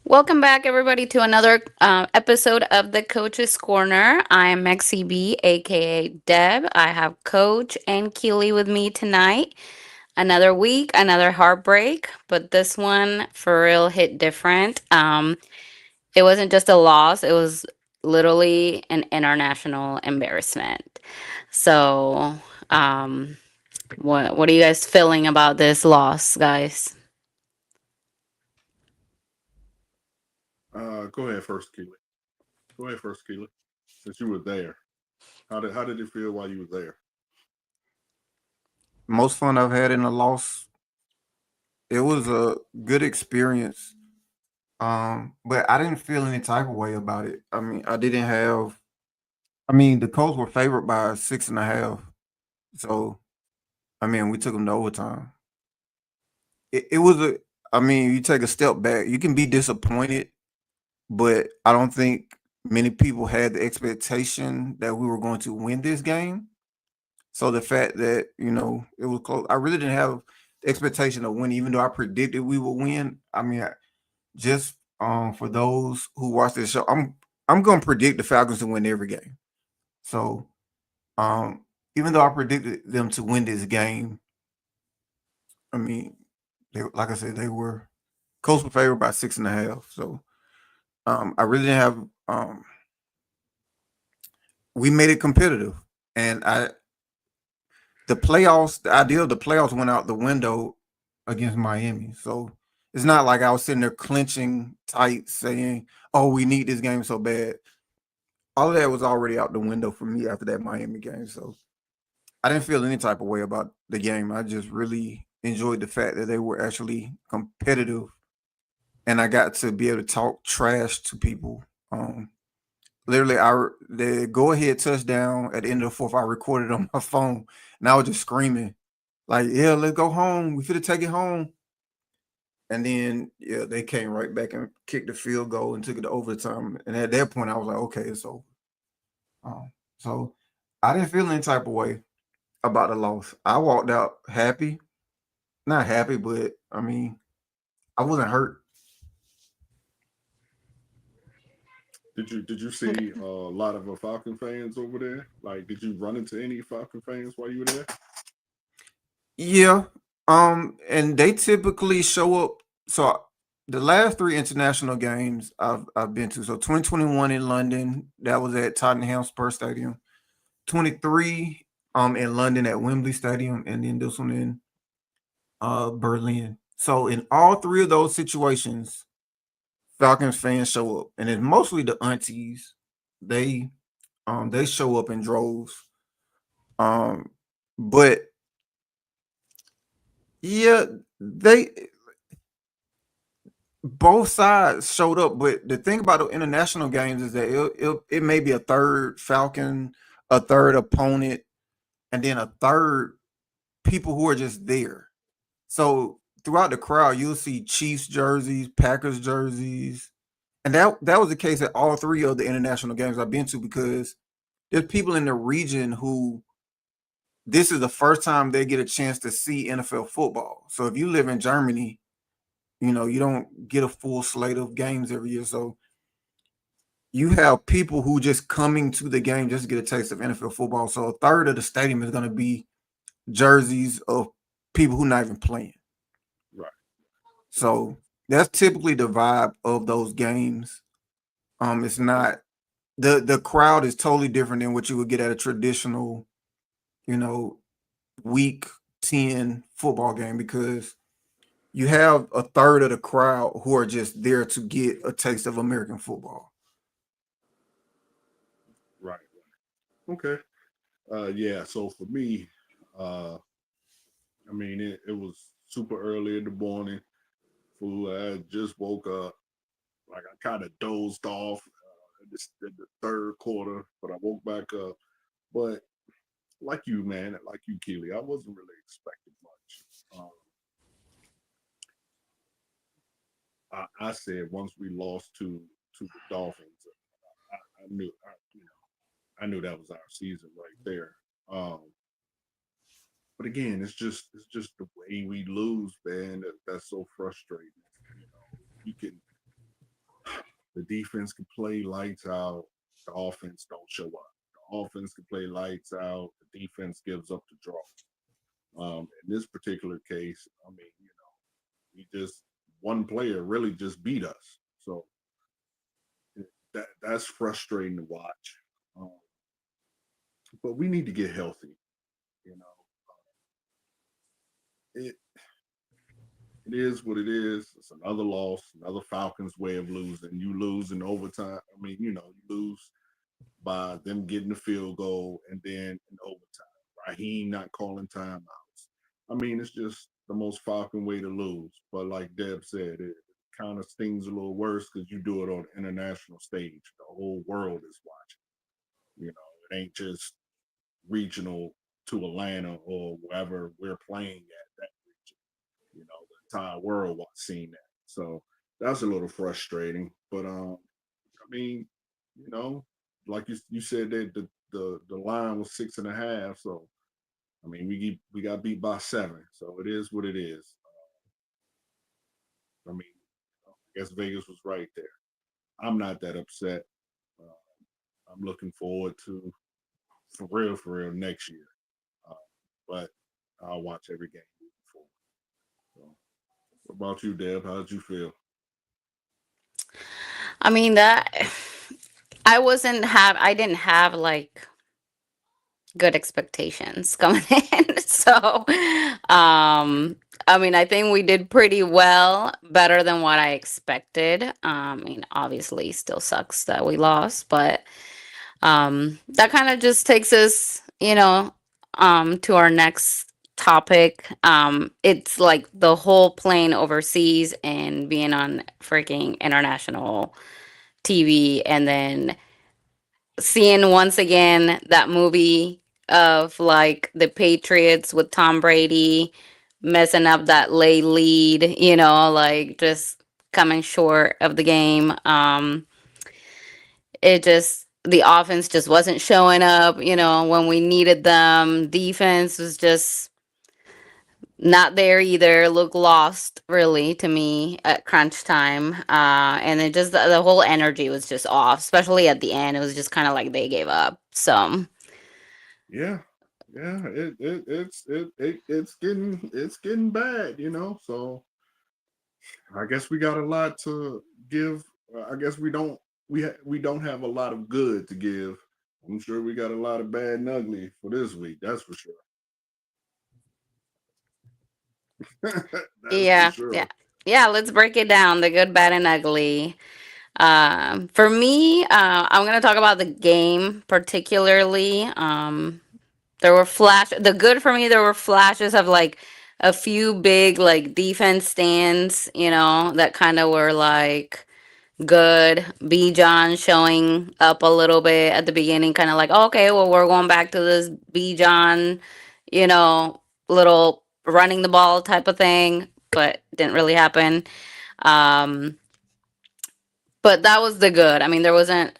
Welcome back, everybody, to another episode of the Coach's Corner. I'm Maxie B, aka Deb. I have Coach and Keely with me tonight. Another week, another heartbreak, but this one for real hit different. It wasn't just a loss; it was literally an international embarrassment. So, um, what are you guys feeling about this loss, guys? Go ahead first, Keely. Go ahead first, Keely. Since you were there, how did it feel while you were there? Most fun I've had in a loss. It was a good experience. But I didn't feel any type of way about it. I mean, I didn't have the Colts were favored by 6.5. So we took them to overtime. It was a you take a step back, you can be disappointed, but I don't think many people had the expectation that we were going to win this game. So the fact that, it was close, I really didn't have the expectation of winning, even though I predicted we would win. Just for those who watch this show, I'm gonna predict the Falcons to win every game. So um even though I predicted them to win this game, I mean like I said, they were Colts were favored by 6.5. So I really didn't have we made it competitive. And the idea of the playoffs went out the window against Miami. So it's not like I was sitting there clenching tight saying, "Oh, we need this game so bad." All of that was already out the window for me after that Miami game. So I didn't feel any type of way about the game. I just really enjoyed the fact that they were actually competitive, and I got to be able to talk trash to people. Literally, the go ahead touchdown at the end of the fourth, I recorded on my phone, and I was just screaming like, "Yeah, let's go home. We finna take it home." And then yeah, they came right back and kicked the field goal and took it to overtime. And at that point, I was like, "Okay, it's over." So I didn't feel any type of way about the loss. I walked out happy, not happy, but I wasn't hurt. Did you see a lot of Falcon fans over there? Like, did you run into any Falcon fans while you were there? Yeah, and they typically show up. So the last three international games I've been to. So 2021 in London, that was at Tottenham Spurs Stadium. 23 in London at Wembley Stadium, and then this one in Berlin. So in all three of those situations, Falcons fans show up, and it's mostly the aunties. They they show up in droves. Um, but yeah, they both sides showed up. But the thing about the international games is that it may be a third Falcon, a third opponent, and then a third people who are just there. So throughout the crowd, you'll see Chiefs jerseys, Packers jerseys, and that was the case at all three of the international games I've been to, because there's people in the region who this is the first time they get a chance to see NFL football. So if you live in Germany, you don't get a full slate of games every year. So you have people who just coming to the game just to get a taste of NFL football. So a third of the stadium is going to be jerseys of people who not even playing. Right. So that's typically the vibe of those games. It's not the crowd is totally different than what you would get at a traditional, you know, week 10 football game, because you have a third of the crowd who are just there to get a taste of American football. Right. Okay. Yeah. So for me, uh, it was super early in the morning. Fool, I just woke up. Like I kind of dozed off in the third quarter, but I woke back up. But like you, man, like you, Keely, I wasn't really expecting much. I said once we lost to the Dolphins, I knew, I knew that was our season right there. Um, but again, it's just the way we lose, man. That's so frustrating. You know, you can. defense can play lights out, the offense don't show up. The offense can play lights out, the defense gives up the draw. In this particular case, I mean, we just one player really just beat us. So that's frustrating to watch. Um, but we need to get healthy. You know, it it is what it is. It's another loss, another Falcons way of losing. You lose in overtime. I mean, you lose by them getting the field goal and then in overtime. Raheem not calling timeouts. I mean, it's just the most Falcon way to lose. But like Deb said, it kind of stings a little worse because you do it on an international stage. The whole world is watching. It ain't just regional to Atlanta or wherever we're playing at that region. The entire world was seeing that. So that's a little frustrating. But I mean, you know, like you said that the line was 6.5. So I mean, we got beat by 7. So it is what it is. I mean, I guess Vegas was right there. I'm not that upset. I'm looking forward to for real next year. Uh, but I'll watch every game moving forward. So, what about you, Deb? How did you feel? I mean that I didn't have like good expectations coming in. So, I mean, I think we did pretty well, better than what I expected. I mean, obviously, still sucks that we lost, but that kind of just takes us, to our next topic. It's like the whole plane overseas and being on freaking international TV, and then seeing once again that movie of like the Patriots with Tom Brady messing up that late lead, like just coming short of the game. It just the offense just wasn't showing up, when we needed them. Defense was just not there either. Look lost really to me at crunch time. And it just the whole energy was just off, especially at the end. It was just kind of like they gave up. So Yeah, yeah. It's getting bad. So I guess we got a lot to give. I guess we don't have a lot of good to give. I'm sure we got a lot of bad and ugly for this week. That's for sure. That's for yeah, yeah, sure. yeah. Let's break it down: the good, bad, and ugly. For me, I'm gonna talk about the game particularly. There were the good for me, there were flashes of like a few big like defense stands, that kind of were like good. B John showing up a little bit at the beginning, kind of like, oh, okay, well, we're going back to this B John, you know, little running the ball type of thing, but didn't really happen. Um, but that was the good. I mean, that wasn't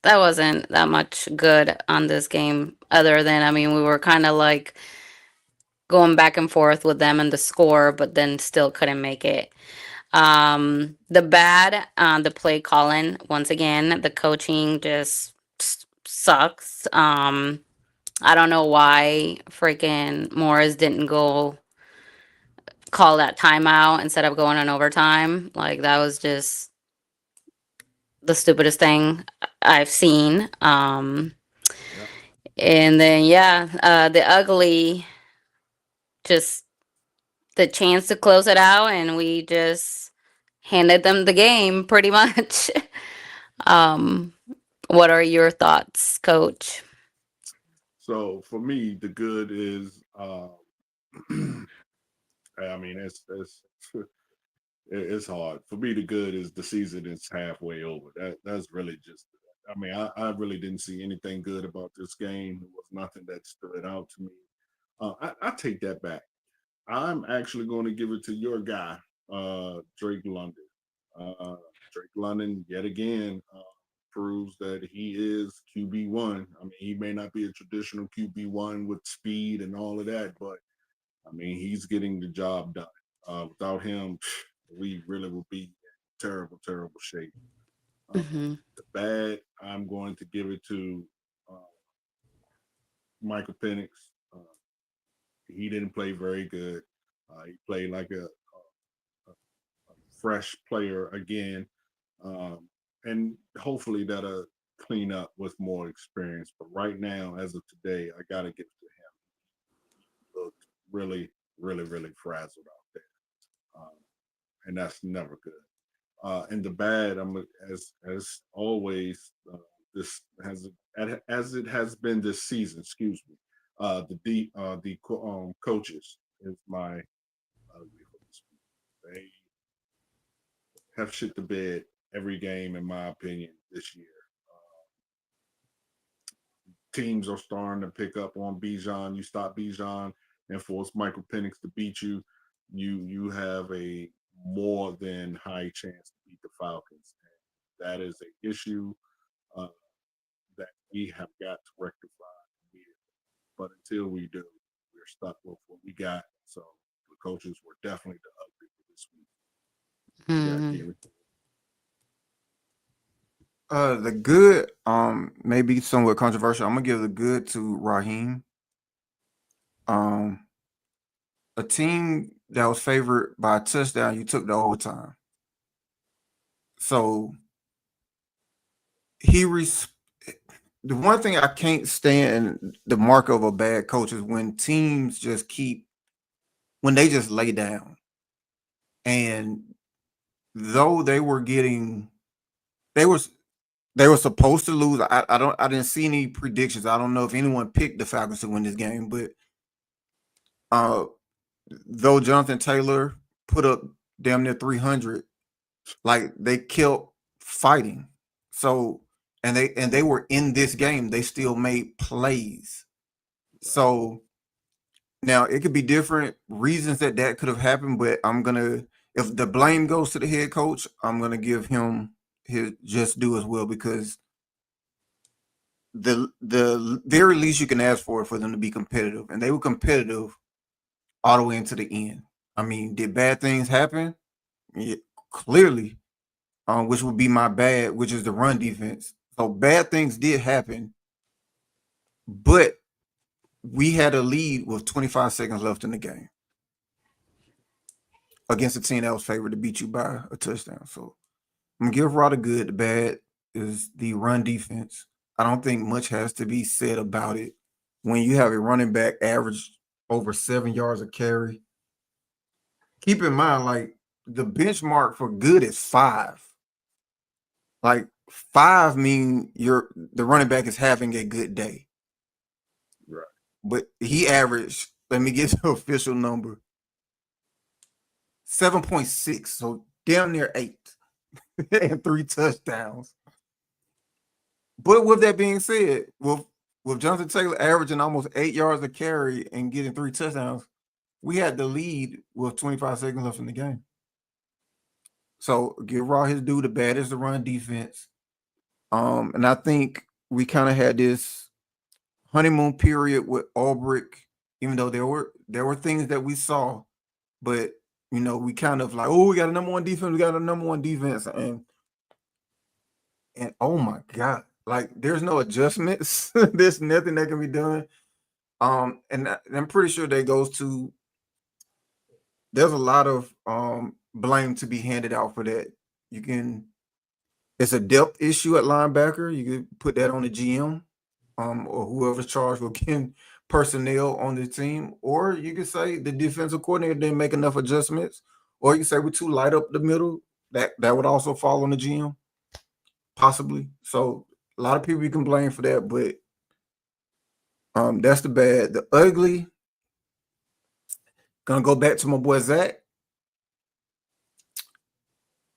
that much good on this game other than, I mean, we were kind of like going back and forth with them and the score, but then still couldn't make it. The bad, the play calling, once again, the coaching just sucks. I don't know why freaking Morris didn't go call that timeout instead of going on overtime. Like, that was just the stupidest thing I've seen. Yeah. And then, yeah, the ugly, just the chance to close it out, and we just handed them the game pretty much. um, what are your thoughts, Coach? So for me, the good is, I mean, it's hard for me. The good is the season is halfway over. That's really just. I mean, I really didn't see anything good about this game. There was nothing that stood out to me. I take that back. I'm actually going to give it to your guy, Drake London. Uh, Drake London, yet again, proves that he is QB1. I mean, he may not be a traditional QB1 with speed and all of that, but I mean, he's getting the job done. Without him, we really would be. terrible, terrible shape. Uh, Hmm. the bad, I'm going to give it to uh, Michael Penix. Uh, he didn't play very good. He played like a fresh player again, um, and hopefully that'll clean up with more experience. But right now, as of today, I got to give it to him. He looked really, really, really frazzled out there, and that's never good. And the bad, as always, this has as it has been this season. Excuse me. Coaches is my they have shit the bed every game, in my opinion, this year. Teams are starting to pick up on Bijan. You stop Bijan and force Michael Penix to beat you. You have a more than high chance to beat the Falcons. And that is an issue uh, that we have got to rectify immediately. But until we do, we're stuck with what we got. So the coaches were definitely the ugly for this week. What you got, Hmm. Keely? The good, maybe somewhat controversial. I'm gonna give the good to Raheem. Um, a team that was favored by a touchdown, you took the overtime. So he res- the one thing I can't stand the mark of a bad coach is when teams just keep when they just lay down. And though they was they were supposed to lose. I didn't see any predictions. I don't know if anyone picked the Falcons to win this game, but uh though Jonathan Taylor put up damn near 300, like they kept fighting. So and they were in this game. They still made plays. Right. So now it could be different reasons that that could have happened, but if the blame goes to the head coach, I'm gonna give him his just due as well because the very least you can ask for them to be competitive, and they were competitive all the way into the end. I mean, did bad things happen? Yeah, clearly, which would be my bad, which is the run defense. So bad things did happen, but we had a lead with 25 seconds left in the game against a team that was favored to beat you by a touchdown. So I'm gonna give Rod a good. The bad is the run defense. I don't think much has to be said about it. When you have a running back average over 7 yards a carry, keep in mind, like the benchmark for good is 5. Like 5 mean the running back is having a good day. Right. But he averaged, let me get the official number, 7.6. So damn near 8 and 3 touchdowns. But with that being said, with Jonathan Taylor averaging almost 8 yards a carry and getting 3 touchdowns, we had the lead with 25 seconds left in the game. So give Raw his due. The bad is the run defense. And I think we kind of had this honeymoon period with Ulbrich, even though there were things that we saw, but we kind of like, oh, we got a number one defense, and oh my god, like there's no adjustments, there's nothing that can be done. And I'm pretty sure that goes to there's a lot of blame to be handed out for that. You can It's a depth issue at linebacker. You could put that on the GM, or whoever's charged with getting personnel on the team, or you could say the defensive coordinator didn't make enough adjustments, or you could say we're too light up the middle. That would also fall on the GM, possibly. So a lot of people you can blame for that, but that's the bad. The ugly. Gonna go back to my boy Zach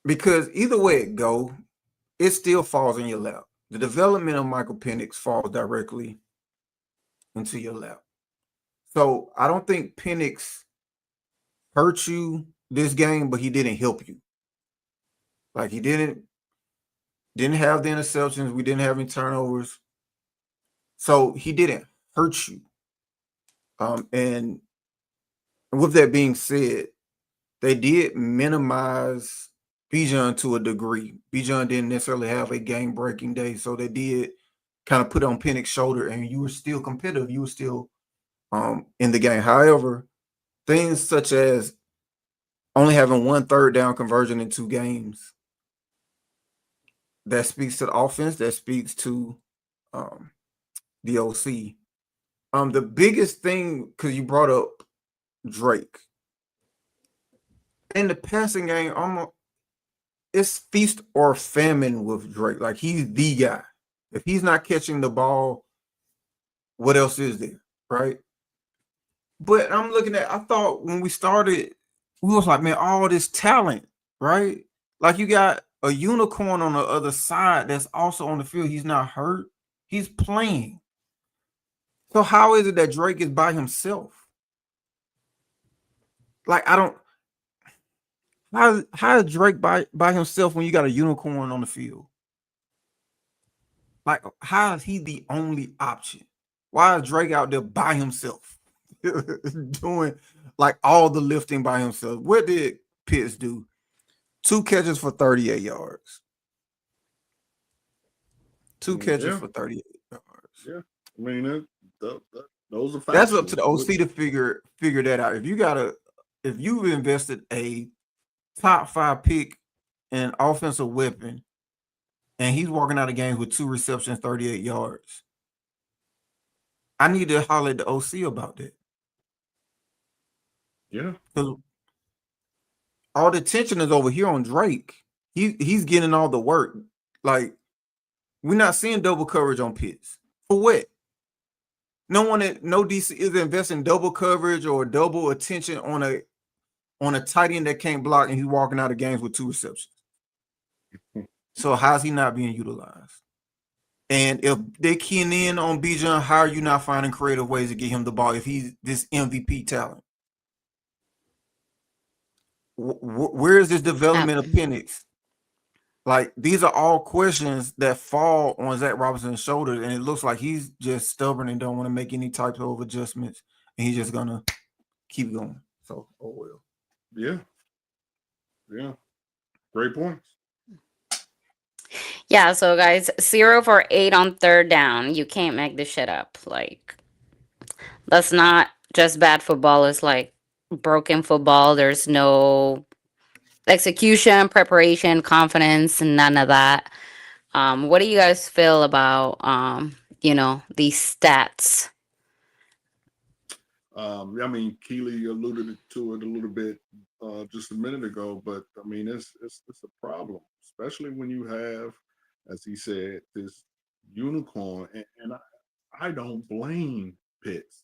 because either way it go, it still falls in your lap. The development of Michael Penix falls directly into your lap. So I don't think Penix hurt you this game, but he didn't help you. Like he didn't have the interceptions. We didn't have any turnovers. So he didn't hurt you. And with that being said, they did minimize Bijan to a degree. Bijan didn't necessarily have a game breaking day, so they did kind of put on Penix's shoulder, and you were still competitive. You were still in the game. However, things such as only having 1 third down conversion in 2 games, that speaks to the offense. That speaks to um, the OC. The biggest thing, because you brought up Drake in the passing game, it's feast or famine with Drake. Like, he's the guy. If he's not catching the ball, what else is there, right? But I thought when we started, we was like, man, all this talent, right? Like, you got a unicorn on the other side that's also on the field. He's not hurt. He's playing. So how is it that Drake is by himself? Like, I don't. How is Drake by himself when you got a unicorn on the field? Like, how is he the only option? Why is Drake out there by himself doing like all the lifting by himself? What did Pitts do? 2 catches for 38 yards. Two catches Yeah, for 38 yards. yeah. I mean, those are That's up to factual. the OC to figure that out. If you've invested a top 5 pick in offensive weapon, and he's walking out of games with 2 receptions, 38 yards, I need to holler at the OC about that. Yeah, Because all the attention is over here on Drake. He's getting all the work. Like, we're not seeing double coverage on Pitts. For what? No DC is investing double coverage or double attention on a tight end that can't block, and he's walking out of games with 2 receptions. So how's he not being utilized? And if they keying in on Bijan, how are you not finding creative ways to get him the ball if he's this MVP talent? Where is this development of Penix? Like, these are all questions that fall on Zach Robinson's shoulders, and it looks like he's just stubborn and don't want to make any type of adjustments, and he's just gonna keep going. So, oh well. yeah, yeah. Great points. Yeah, so guys, 0 for 8 on 3rd down. You can't make this shit up. Like, that's not just bad football. It's like broken football. There's no execution, preparation, confidence, none of that. What do you guys feel about these stats? I mean, Keely alluded to it a little bit just a minute ago, but I mean, it's a problem, especially when you have, as he said, this unicorn, and I don't blame Pitts.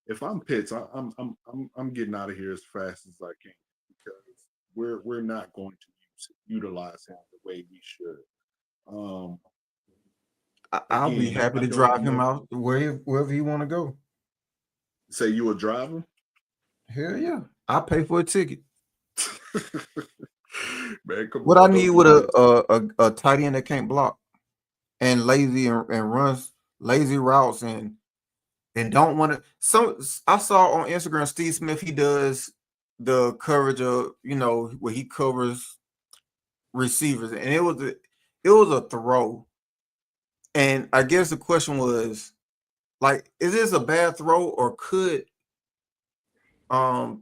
If I'm Pitts, I'm getting out of here as fast as I can because we're not going to utilize him the way we should. Um, I'll be again, happy I to don't drive him know. out wherever he want to go. Say you a driver? Hell yeah, I'll pay for a ticket. Man, come What I on, need don't with do this. a tight end that can't block and lazy and runs lazy routes and don't want to. Some I saw on Instagram, Steve Smith, he does the coverage of where he covers receivers, and it was a throw, and I guess the question was like, is this a bad throw, or could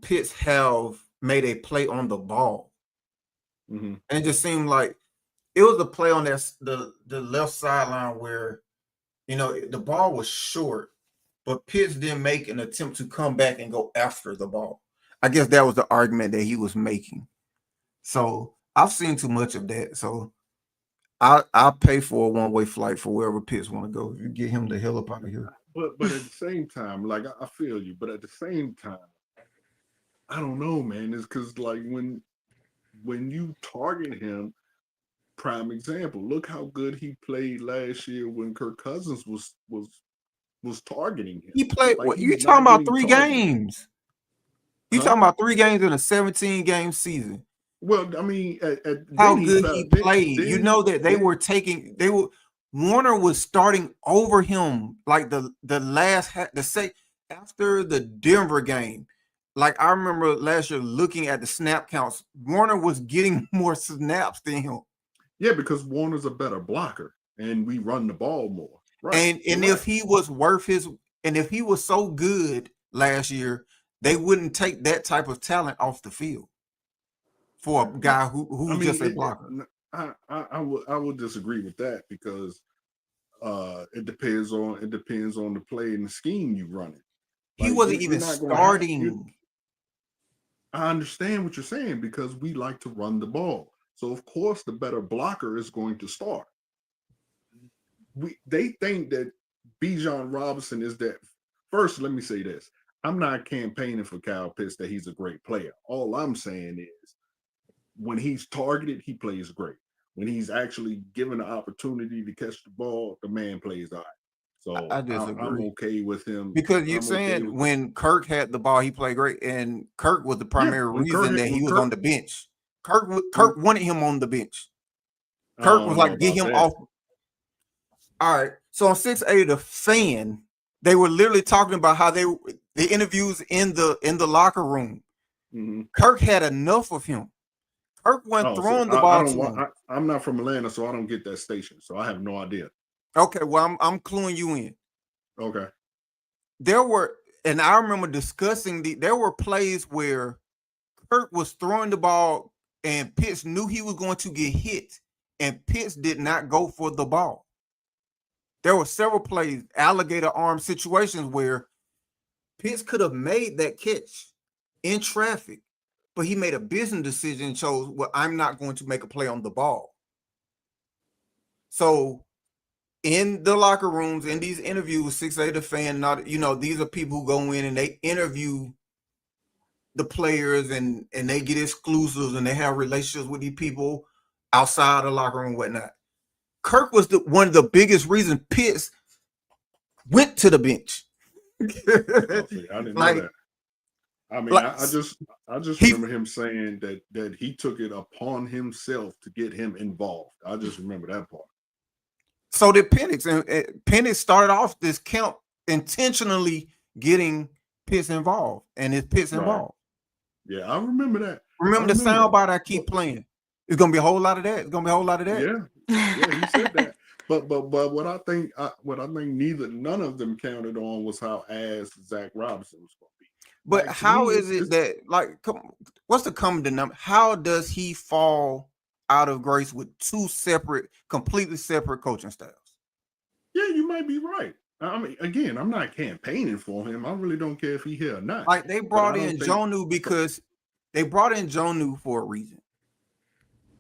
Pitts have made a play on the ball? Mm-hmm. And it just seemed like it was a play on the left sideline where the ball was short, but Pitts didn't make an attempt to come back and go after the ball. I guess that was the argument that he was making. So I've seen too much of that. So I'll pay for a one-way flight for wherever Pitts want to go. If you get him the hell up out of here. But at the same time, like I feel you, but at the same time, I don't know, man. It's because like when you target him, prime example. Look how good he played last year when Kirk Cousins was targeting him. He played Like what you he's talking not about getting 3 targeted, games. You huh? talking about 3 games in a 17-game season. Well, I mean, How then he good felt he played. You then know that Warner was starting over him like the last the say after the Denver game. like I remember last year looking at the snap counts. Warner was getting more snaps than him. Yeah, because Warner's a better blocker, and we run the ball more. Right. And You're if right. he was worth his, and if he was so good last year, they wouldn't take that type of talent off the field for a No, guy who I was mean, just a blocker. I would disagree with that because it depends on the play and the scheme you run it. He Like wasn't you're even not going to have you. starting. I understand what you're saying because we like to run the ball. So of course the better blocker is going to start. They think that Bijan Robinson is that. First, let me say this: I'm not campaigning for Kyle Pitts that he's a great player. All I'm saying is when he's targeted, he plays great. When he's actually given the opportunity to catch the ball, the man plays all right. So I I'm disagree okay with him. because you're I'm okay saying with when Kirk had the ball, he played great, and Kirk was the yeah. primary reason that he When was Kirk, on the bench. Kirk when wanted him on the bench. I Kirk was don't know like, get about him that. off. All right. So on 680, the fan, they were literally talking about how the interviews in the locker room. Mm-hmm. Kirk had enough of him. Kirk wasn't Oh, see, throwing the I ball don't to want. him. I'm not from Atlanta, so I don't get that station. So I have no idea. Okay, well, I'm cluing you in. Okay. There were, and I remember discussing there were plays where Kirk was throwing the ball and Pitts knew he was going to get hit, and Pitts did not go for the ball. There were several plays, alligator arm situations where Pitts could have made that catch in traffic, but he made a business decision and chose, well, I'm not going to make a play on the ball. So in the locker rooms, in these interviews, 6A the fan, not these are people who go in and they interview the players and they get exclusives and they have relationships with these people outside the locker room and whatnot. Kirk was one of the biggest reasons Pitts went to the bench. Oh, see, I didn't know like, that. I mean, like I just he remember him saying that he took it upon himself to get him involved. I just remember that part. so did Penix, and Penix started off this camp intentionally getting Pitts involved, and it's Pitts Right. involved. Yeah, I remember that. I Remember the remember that. soundbite I But keep playing? It's gonna be a whole lot of that. It's gonna be a whole lot of that. yeah, he said that. But what I think none of them counted on was how ass Zach Robinson was going to be. But Like to how me, is it that what's the common denominator? How does he fall out of grace with two separate, completely separate coaching styles? yeah, you might be right. I mean, again, I'm not campaigning for him. I really don't care if he here or not. Like they But brought I in don't think Jonu because they brought in Jonu for a reason.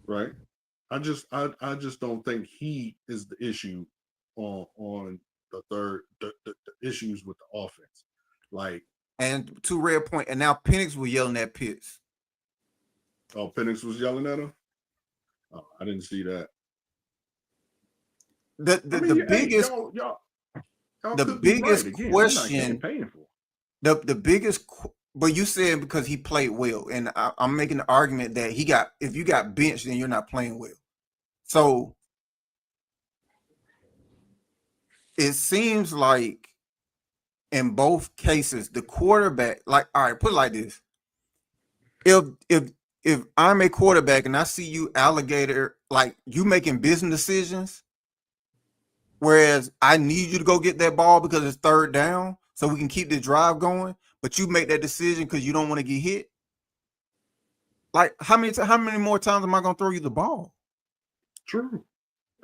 right. I just don't think he is the issue on the issues with the offense. Like, And to Red Point, and now Penix was yelling at Pitts. oh, Penix was yelling at him. Oh, I didn't see that. I The mean, hey, biggest y'all the could be right. biggest Again, I'm not question campaigning for. the biggest but you said because he played well, and I'm making the argument that if you got benched, then you're not playing well. So it seems like in both cases, the quarterback, like, all right, put it like this. If I'm a quarterback and I see you alligator, like you making business decisions, whereas I need you to go get that ball because it's third down, so we can keep the drive going, but you make that decision because you don't want to get hit. Like how many more times am I gonna throw you the ball? True.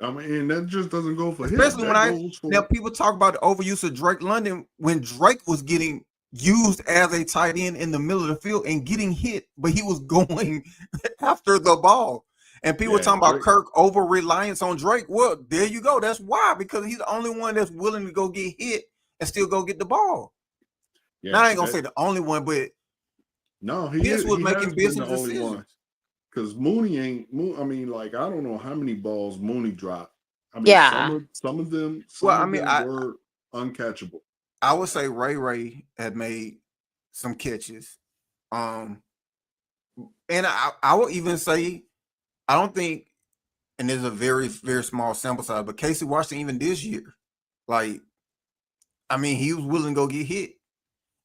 I mean, that just doesn't go for him. Especially when That goes now for people talk about the overuse of Drake London when Drake was getting used as a tight end in the middle of the field and getting hit, but he was going after the ball. And people were yeah, talking about Drake. Kirk over reliance on Drake. Well, there you go. That's why, because he's the only one that's willing to go get hit and still go get the ball. Now Yeah, I ain't gonna that say the only one, but no, Pitts was he has making been the business only one. decisions. Because Mooney ain't. I mean, like I don't know how many balls Mooney dropped. I mean, Yeah. some of them Well, some I of mean, them were uncatchable. I would say Ray had made some catches. Um, and I would even say I don't think, and there's a very, very small sample size, but Casey Washington, even this year, like, I mean, he was willing to go get hit.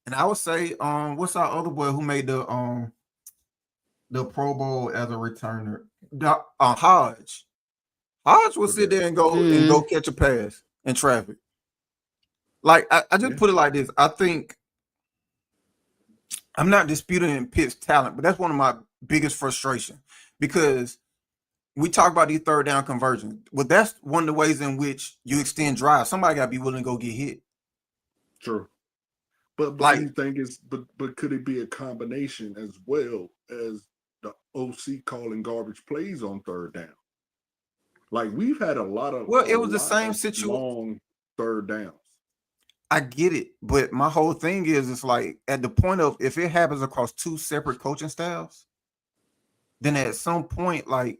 And I would say, what's our other boy who made the Pro Bowl as a returner? Hodge. Hodge will sit Okay. there and go Mm. catch a pass in traffic. Like I just Yeah. put it like this. I think I'm not disputing Pitt's talent, but that's one of my biggest frustration because we talk about these third down conversions. Well, that's one of the ways in which you extend drives. Somebody got to be willing to go get hit. True. But do Like, you think but could it be a combination as well as the OC calling garbage plays on third down? Like we've had a lot of well, it was the same situation. long third downs. I get it, but my whole thing is, it's like at the point of if it happens across two separate coaching styles, then at some point, like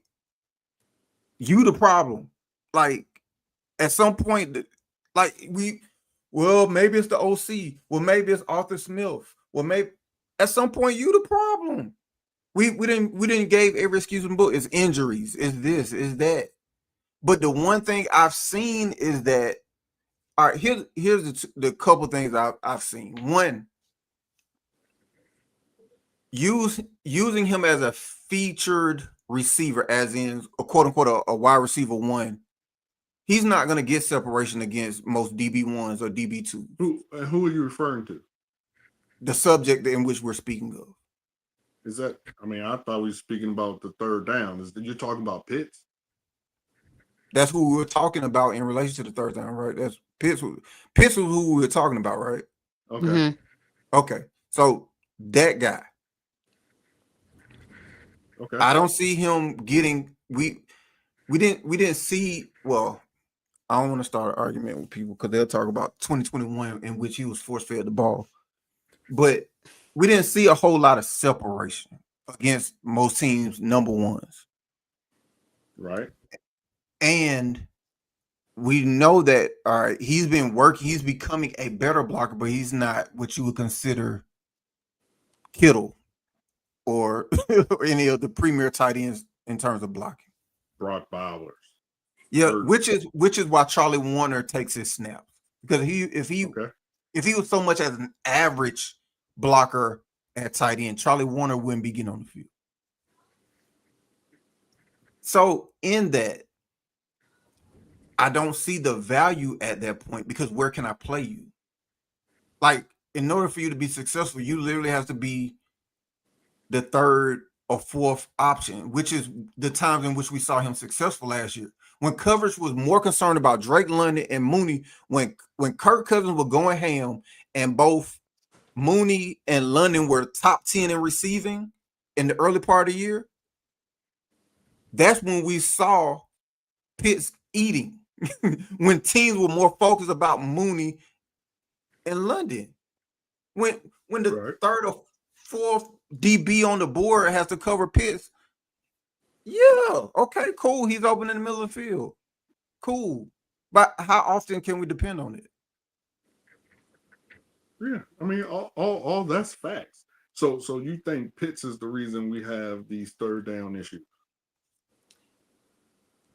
you the problem. Like at some point, like well, maybe it's the OC. Well, maybe it's Arthur Smith. Well, maybe at some point you the problem. We didn't gave every excuse in the book. It's injuries. It's this. It's that. But the one thing I've seen is that all right. Here's the couple things I've seen. One, using him as a featured receiver, as in a quote unquote a wide receiver one. He's not going to get separation against most DB1s or DB2s. Who are you referring to? The subject in which we're speaking of. Is that? I mean, I thought we were speaking about the third down. You're talking about Pitts? That's who we're talking about in relation to the third down, right? That's Pitts. Pitts was who we were talking about, right? Okay. Mm-hmm. Okay. So that guy, Okay. I don't see him getting. We didn't see. Well, I don't want to start an argument with people because they'll talk about 2021 in which he was force fed the ball, but we didn't see a whole lot of separation against most teams' number ones. Right. And we know that all right, he's been working, he's becoming a better blocker, but he's not what you would consider Kittle or any of the premier tight ends in terms of blocking. Brock Bowers. Yeah, Hurt. which is why Charlie Warner takes his snaps. Because if he was so much as an average blocker at tight end, Charlie Warner wouldn't be getting on the field. So in that, I don't see the value at that point because where can I play you? Like, in order for you to be successful, you literally have to be the third or fourth option, which is the times in which we saw him successful last year. When coverage was more concerned about Drake London and Mooney, when Kirk Cousins was going ham and both Mooney and London were top 10 in receiving in the early part of the year, that's when we saw Pitts eating. When teams were more focused about Mooney and London. When the third or fourth DB on the board has to cover Pitts, yeah, okay, cool. He's open in the middle of the field. Cool. But how often can we depend on it? Yeah. I mean, all that's facts. So you think Pitts is the reason we have these third down issues?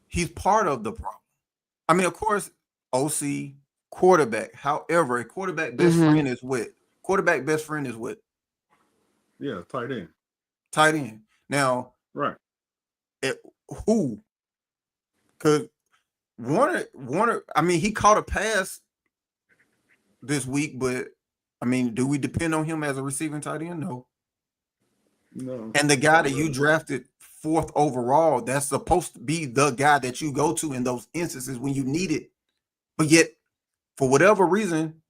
He's part of the problem. I mean, of course, OC, quarterback. However, a quarterback best friend is what? Quarterback best friend is what? Yeah, tight end. Tight end. Now, right. Who? Because Warner, I mean, he caught a pass this week, but I mean, do we depend on him as a receiving tight end? No. No. And the guy that you drafted fourth overall, that's supposed to be the guy that you go to in those instances when you need it. But yet, for whatever reason,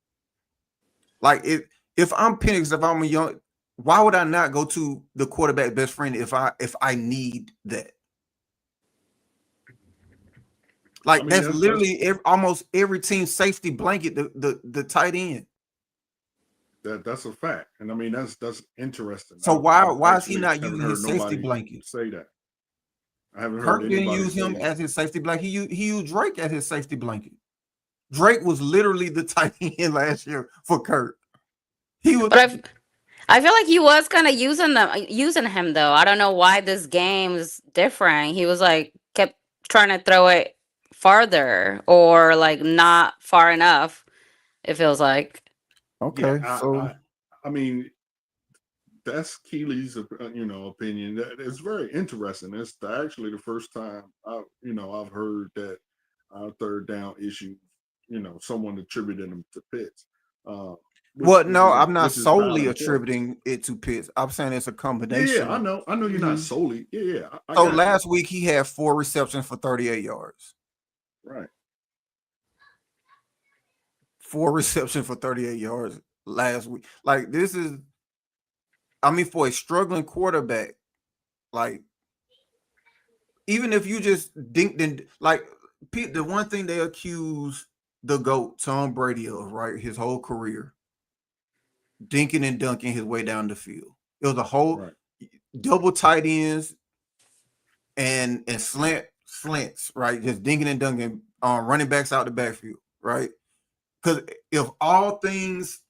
like if I'm Penix, if I'm a young, why would I not go to the quarterback best friend if I need that? Like, I mean, that's literally almost every team's safety blanket, the tight end. That's a fact, and I mean that's interesting. So why is he not using his safety blanket? Say that. I haven't Kirk heard didn't use him as his safety blanket. He used Drake as his safety blanket. Drake was literally the tight end last year for Kirk. He was. But I feel like he was kind of using him though. I don't know why this game is different. He was like kept trying to throw it farther or like not far enough. It feels like. Okay, yeah, so I mean, that's Keely's, opinion. That it's very interesting. It's actually the first time I've heard that our third down issue, someone attributed them to Pitts, uh, which Well, which no, is I'm not which is solely valid points. attributing it to Pitts. I'm saying it's a Yeah, yeah, I combination. know, I know you're not Mhm. solely. Yeah, yeah, I So got you. last week he had 4 receptions for 38 yards. Right. 4 receptions for 38 yards last week. Like this is, I mean, for a struggling quarterback, like even if you just dinked in, like the one thing they accuse the GOAT, Tom Brady, of, right, his whole career, dinking and dunking his way down the field. It was a whole Right. double tight ends and slants, right? Just dinking and dunking running backs out the backfield, right? Because if all things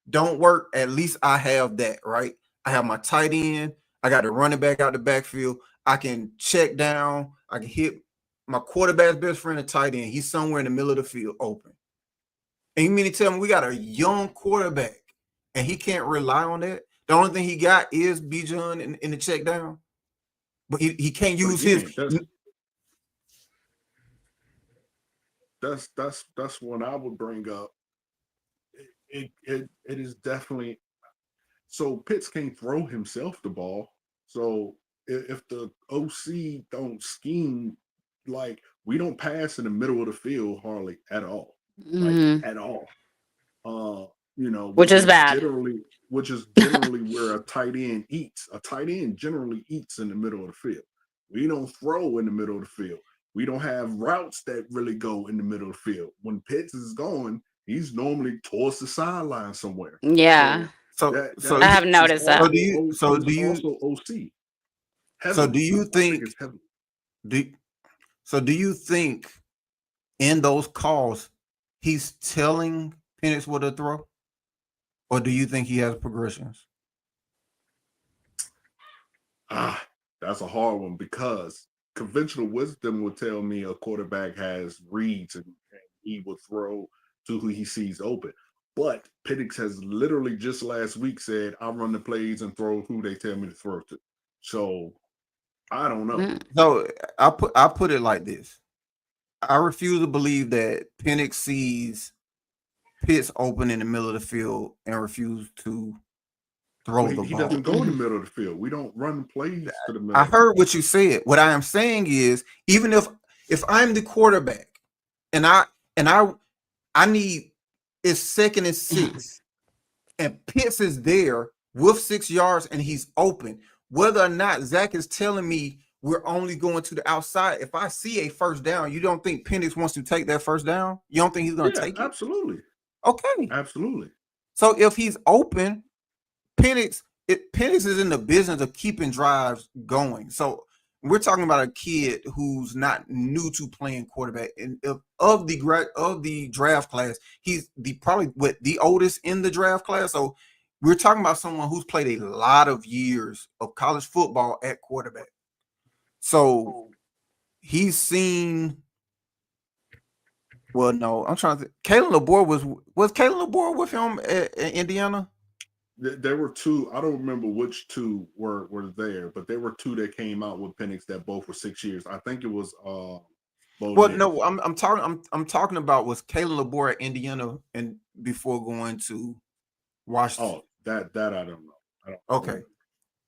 don't work, at least I have that, right? I have my tight end, I got the running back out the backfield, I can check down, I can hit my quarterback's best friend, a tight end. He's somewhere in the middle of the field open. And you mean to tell me we got a young quarterback and he can't rely on that? The only thing he got is Bijan in the check down, but he can't But use his. again, that's what I would bring up. It is definitely so Pitts can't throw himself the ball. So if the OC don't scheme, like we don't pass in the middle of the field hardly at all, like Mhm. at all. Which Which is is bad. generally where a tight end eats. A tight end generally eats in the middle of the field. We don't throw in the middle of the field. We don't have routes that really go in the middle of the field. When Pitts is going, he's normally towards the sideline somewhere. Yeah. So So that I so have Pitts is noticed so that. do also you so is do you also OC so do heavily. you I think think it's heavily. do do you think in those calls he's telling Penix what to throw, or do you think he has progressions? Ah, that's a hard one because conventional wisdom would tell me a quarterback has reads and he will throw to who he sees open. But Penix has literally just last week said, I run the plays and throw who they tell me to throw to. So I don't know. Mm. So I put it like this: I refuse to believe that Penix sees Pitts open in the middle of the field and refuse to Well, throw he, the he doesn't ball. go in the middle of the field. We don't run plays to the I middle of the heard field. what you said. What I am saying is, even if I'm the quarterback and I need it's 2nd and 6 and Pitts is there with 6 yards and he's open, whether or not Zach is telling me we're only going to the outside. If I see a first down, you don't think Penix wants to take that first down? You don't think he's going to Yeah, take it? absolutely. Okay. Absolutely. So if he's open, Penix is in the business of keeping drives going. So we're talking about a kid who's not new to playing quarterback, and of the draft class, he's probably the oldest in the draft class. So we're talking about someone who's played a lot of years of college football at quarterback. So he's seen. Well, no, I'm trying to. Kalen LeBoer was Kalen LeBoer with him at Indiana. There were two. I don't remember which two were there, but there were two that came out with Penix that both were 6 years. I think it was Bo Well, Nix. no, I'm talking about was Kalen LeBoer at Indiana and before going to Washington. Oh, that I don't know. I don't Okay, remember.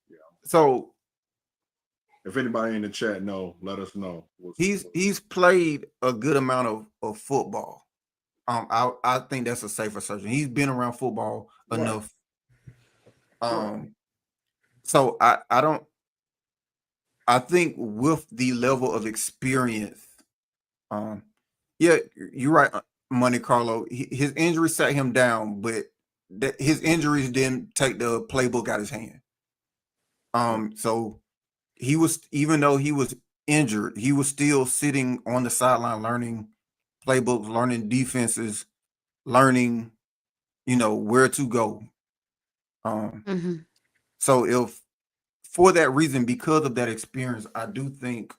Yeah. so If anybody in the chat know, let us know. he's played a good amount of football. I think that's a safer assertion. He's been around football Right. enough. Right. So I don't. I think with the level of experience, um, yeah, you're right, Monte Carlo. His injury sat him down, but his injuries didn't take the playbook out of his hand. Right. So he was, even though he was injured, he was still sitting on the sideline learning playbooks, learning defenses, learning, where to go. Mhm. So if for that reason, because of that experience, I do think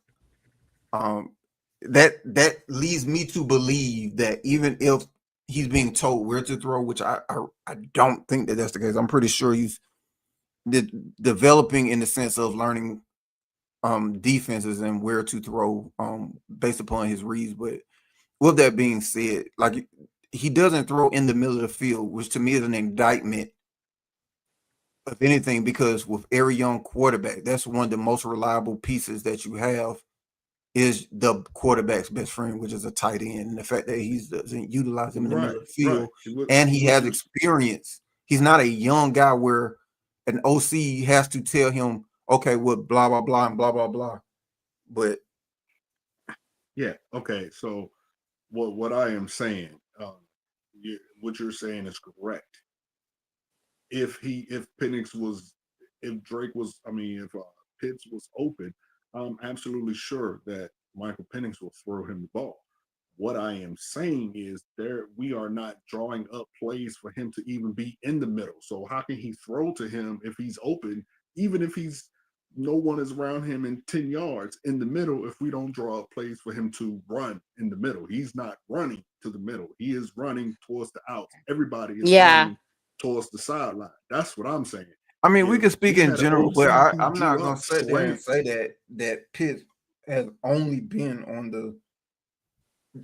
that leads me to believe that even if he's being told where to throw, which I don't think that that's the case. I'm pretty sure he's developing in the sense of learning defenses and where to throw based upon his reads. But with that being said, like he doesn't throw in the middle of the field, which to me is an indictment of anything, because with every young quarterback, that's one of the most reliable pieces that you have is the quarterback's best friend, which is a tight end. And the fact that he doesn't utilize him in the middle Right, of the field, right. and he Which has is experience. He's not a young guy where an OC has to tell him, okay, well, blah, blah, blah, and blah, blah, blah. But yeah. Okay, so what I am saying, what you're saying is correct. If Penix was, if Drake was, I mean, if Pitts was open, I'm absolutely sure that Michael Penix will throw him the ball. What I am saying is there we are not drawing up plays for him to even be in the middle. So how can he throw to him if he's open, even if he's no one is around him in 10 yards in the middle, if we don't draw up plays for him to run in the middle? He's not running to the middle. He is running towards the outs. Everybody is Yeah. running towards the sideline. That's what I'm saying. I mean, we If can speak we in had an general, but OC who I'm not drew gonna up sit there and plays, say that Pitts has only been on the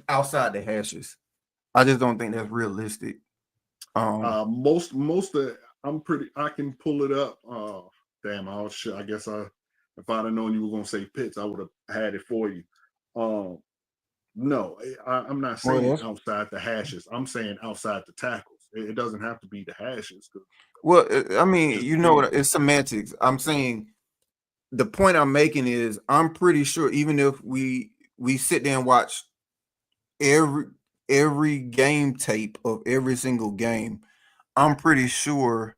outside the hashes. I just don't think that's realistic. most of I'm pretty. I can pull it up. Damn, I guess if I'd have known you were gonna say Pitts, I would have had it for you. Um, no, I'm not Well, saying that's outside the hashes. I'm saying outside the tackles. It doesn't have to be the hashes. well, I It mean, just you know what? depends. It's semantics. I'm saying the point I'm making is I'm pretty sure even if we sit there and watch every every game tape of every single game, I'm pretty sure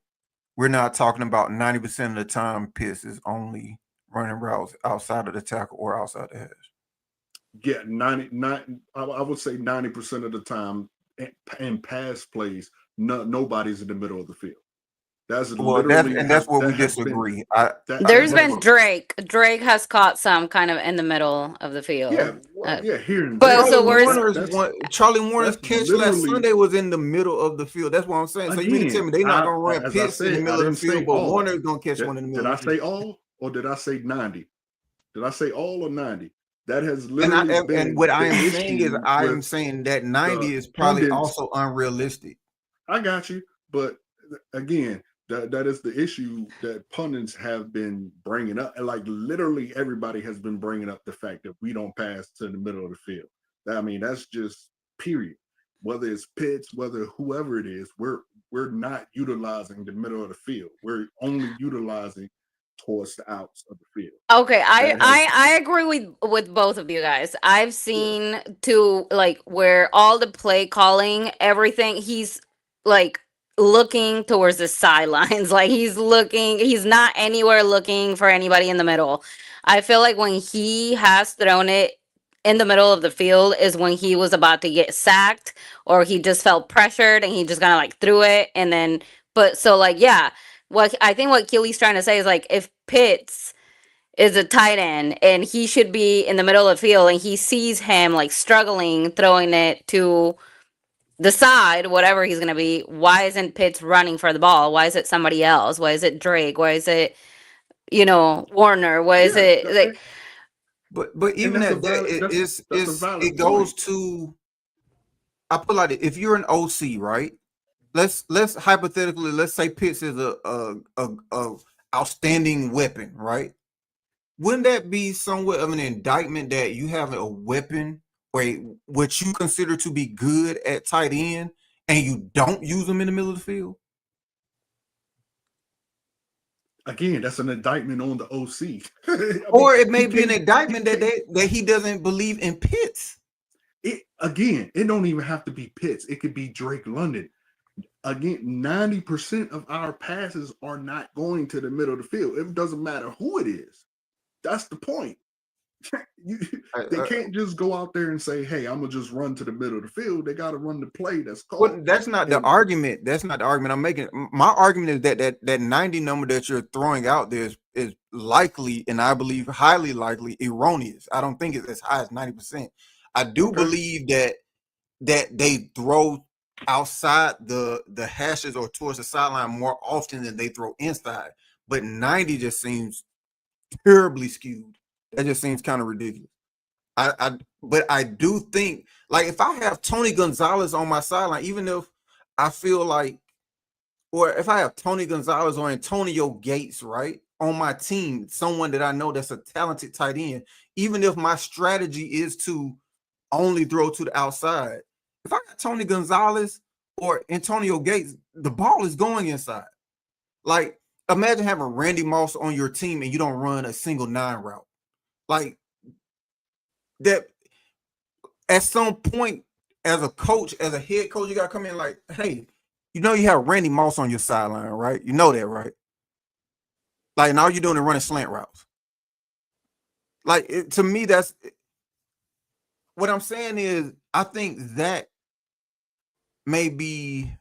we're not talking about 90% of the time Pitts is only running routes outside of the tackle or outside the hash. Yeah, 99. I would say 90% of the time in pass plays, nobody's in the middle of the field. That's Well, literally that's where we that has been disagree. that There's has been Drake. Drake has caught some kind of in the middle of the yeah, field. well, yeah, here and But there, so but where's Charlie Warner's that's catch last literally, Sunday was in the middle of the field. That's what I'm saying. So you mean to tell again, me they're not gonna run as I Pitts in the said, I middle of the didn't say field, but all. Warner's gonna catch one in the Did middle I of the say field? all or did I say 90? Did I say all or 90? That has And literally what been I the am saying is issue I am with saying that the 90 is probably pundits. also unrealistic. I got you, but again, that is the issue that pundits have been bringing up, and like literally everybody has been bringing up the fact that we don't pass to the middle of the field. I mean, that's just period. Whether it's Pitts, whether whoever it is, we're not utilizing the middle of the field. We're only utilizing towards the outs of the field. okay, That has I agree with both of you guys. I've yeah, seen to like where all the play calling, everything, he's like looking towards the sidelines. Like he's not anywhere looking for anybody in the middle. I feel like when he has thrown it in the middle of the field is when he was about to get sacked or he just felt pressured and he just kind of like threw it and then but so like yeah, what I think what Keely's trying to say is like if Pitts is a tight end and he should be in the middle of the field and he sees him like struggling throwing it to the side, whatever he's gonna be, why isn't Pitts running for the ball? Why is it somebody else? Why is it Drake? Why is it, Warner? Why is yeah, it like But and even that's a at that, valid that's a it valid goes point. to, I put like if you're an OC, right? Let's hypothetically let's say Pitts is a outstanding weapon, right? Wouldn't that be somewhat of an indictment that you have a weapon where what you consider to be good at tight end and you don't use them in the middle of the field? Again, that's an indictment on the OC. I mean, Or it may he be an can't. He indictment that can't. that he doesn't believe in Pitts. It again. It don't even have to be Pitts. It could be Drake London. Again, 90% of our passes are not going to the middle of the field. It doesn't matter who it is. That's the point. you, they Uh, can't just go out there and say, "Hey, I'm gonna just run to the middle of the field." They got to run the play that's called. But that's not the And argument. That's not the argument I'm making. My argument is that 90 number that you're throwing out there is likely, and I believe highly likely, erroneous. I don't think it's as high as 90%. I do okay, believe that they throw outside the hashes or towards the sideline more often than they throw inside. But 90 just seems terribly skewed. That just seems kind of ridiculous. But I do think, like, if I have Tony Gonzalez on my sideline, even if I feel like, or if I have Tony Gonzalez or Antonio Gates, right, on my team, someone that I know that's a talented tight end, even if my strategy is to only throw to the outside, if I got Tony Gonzalez or Antonio Gates, the ball is going inside. Like, imagine having Randy Moss on your team and you don't run a single 9 route. Like, that at some point, as a coach, as a head coach, you got to come in like, hey, you have Randy Moss on your sideline, right? You know that, right? Like, and all you're doing is running slant routes. Like, to me, that's what I'm saying is I think that may be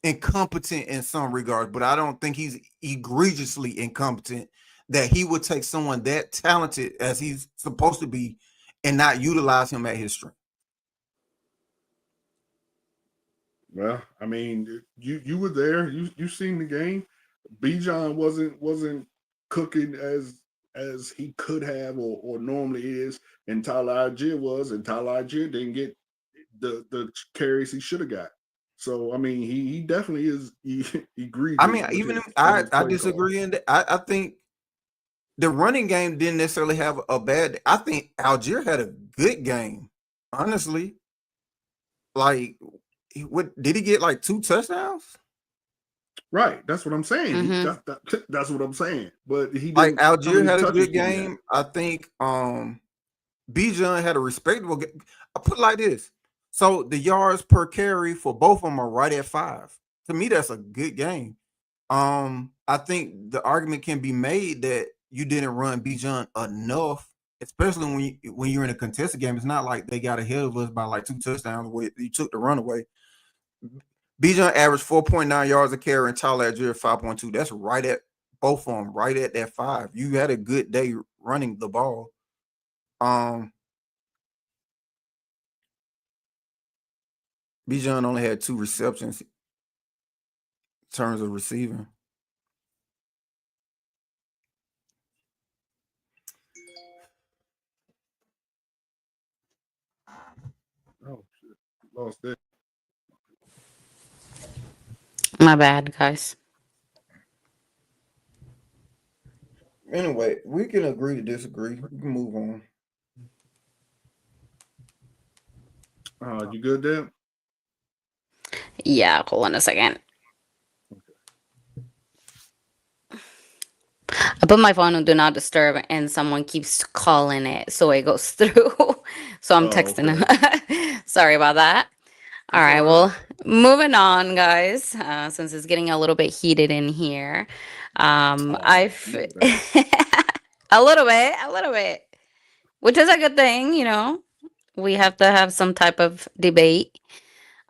incompetent in some regards, but I don't think he's egregiously incompetent that he would take someone that talented as he's supposed to be and not utilize him at his strength. Well, I mean, you were there. You seen the game. Bijan wasn't cooking as he could have or normally is, and Tyler Algier was, and Tyler Algier didn't get the carries he should have got. So I mean, he definitely is I mean, egregious with even if his I play call. disagree in that, I think the running game didn't necessarily have a bad. I think Algier had a good game, honestly. Like, what did he get like 2 touchdowns? Right, that's what I'm saying. Mm-hmm. That's what I'm saying. But he Like didn't. How Algier many had a touches good did he have? game. I think Bijan had a respectable game. I put it like this. So the yards per carry for both of them are right at 5. To me, that's a good game. I think the argument can be made that you didn't run Bijan enough, especially when you're in a contested game. It's not like they got ahead of us by like 2 touchdowns where you took the run away. Bijan averaged 4.9 yards a carry and Tyler Algier 5.2. That's right at both of them, right at that 5. You had a good day running the ball. Um, Bijan only had 2 receptions in terms of receiving. Oh shit, lost that. My bad, guys. Anyway, we can agree to disagree. We can move on. You good there? Yeah, hold on a second. I put my phone on do not disturb and someone keeps calling it so it goes through. So I'm Oh, texting okay. him. Sorry about that. All It's all right, right. well, moving on, guys, since it's getting a little bit heated in here. Oh, I've come on now. a little bit, which is a good thing, you know. We have to have some type of debate.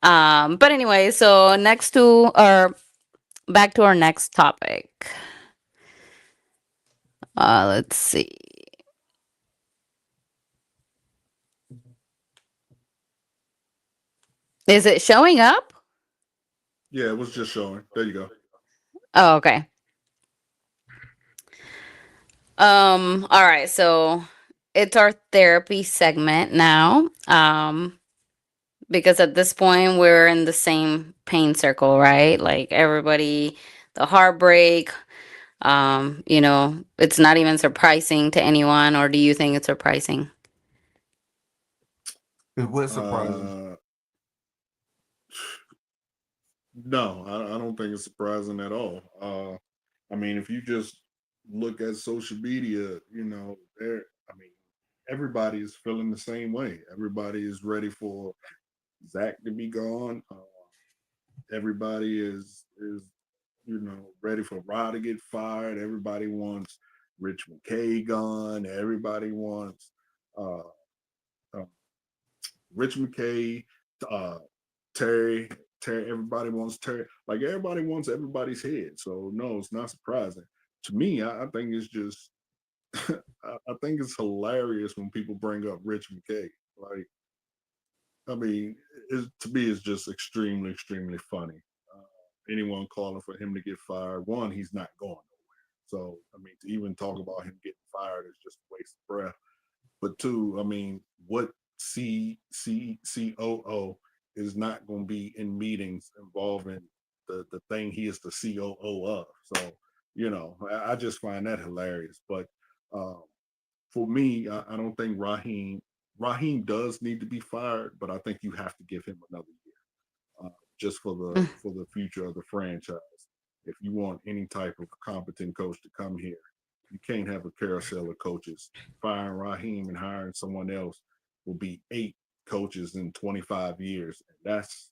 But anyway, so next to our back to our next topic. Let's see. Is it showing up? Yeah, it was just showing. There you go. Oh, okay. All right, so it's our therapy segment now. Because at this point we're in the same pain circle, right? Like everybody, the heartbreak, it's not even surprising to anyone, or do you think it's surprising? It was surprising. Uh, no, I don't think it's surprising at all. I mean, if you just look at social media, there. I mean, everybody is feeling the same way. Everybody is ready for Zach to be gone. Everybody is ready for Rod to get fired. Everybody wants Rich McKay gone. Everybody wants uh, uh, Rich McKay, uh, Terry. Terry. Everybody wants Terry. Like everybody wants everybody's head. So no, it's not surprising to me. I think it's just I think it's hilarious when people bring up Rich McKay. Like I mean, to me, it's just extremely, extremely funny. Anyone calling for him to get fired, one, he's not going nowhere. So, I mean, to even talk about him getting fired is just a waste of breath. But two, I mean, what COO is not going to be in meetings involving the thing he is the COO of? So, I just find that hilarious. But um, for me, I don't think Raheem does need to be fired, but I think you have to give him another year, just for the future of the franchise. If you want any type of competent coach to come here, you can't have a carousel of coaches. Firing Raheem and hiring someone else will be 8 coaches in 25 years. And that's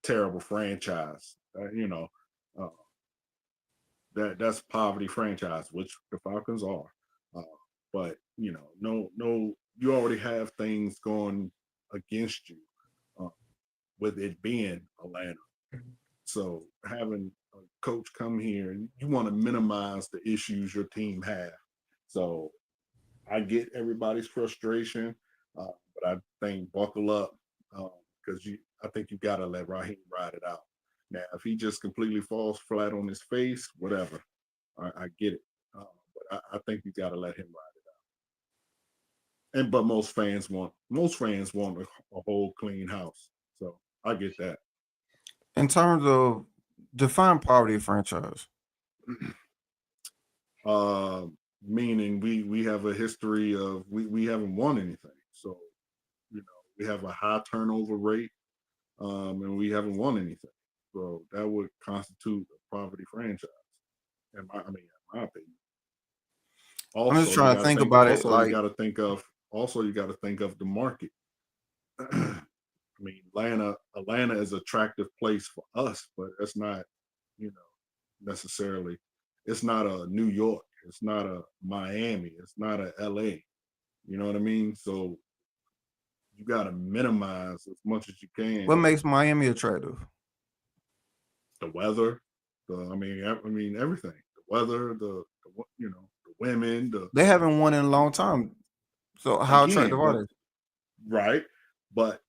terrible franchise. Uh, that's poverty franchise, which the Falcons are. Uh, but no, you already have things going against you uh, with it being Atlanta. So having a coach come here, you want to minimize the issues your team have. So I get everybody's frustration, but I think buckle up because I think you got to let Raheem ride it out. Now, if he just completely falls flat on his face, whatever, I get it. But I think you got to let him ride it out. But most fans want a whole clean house. So I get that. In terms of define poverty franchise. uh, Meaning we have a history of we haven't won anything. So we have a high turnover rate, and we haven't won anything. So that would constitute a poverty franchise. In my opinion. I'm just Also, you trying to got to think think. about it. Also, you Like, got to think of. Also, you got to think of the market. I mean, Atlanta is an attractive place for us, but it's not, you know, necessarily. It's not a New York. It's not a Miami. It's not a LA. You know what I mean? So you got to minimize as much as you what can makes Miami attractive? the weather. I mean everything. The weather, the women, the They haven't won in a long time. So how attractive again, are but they? right, but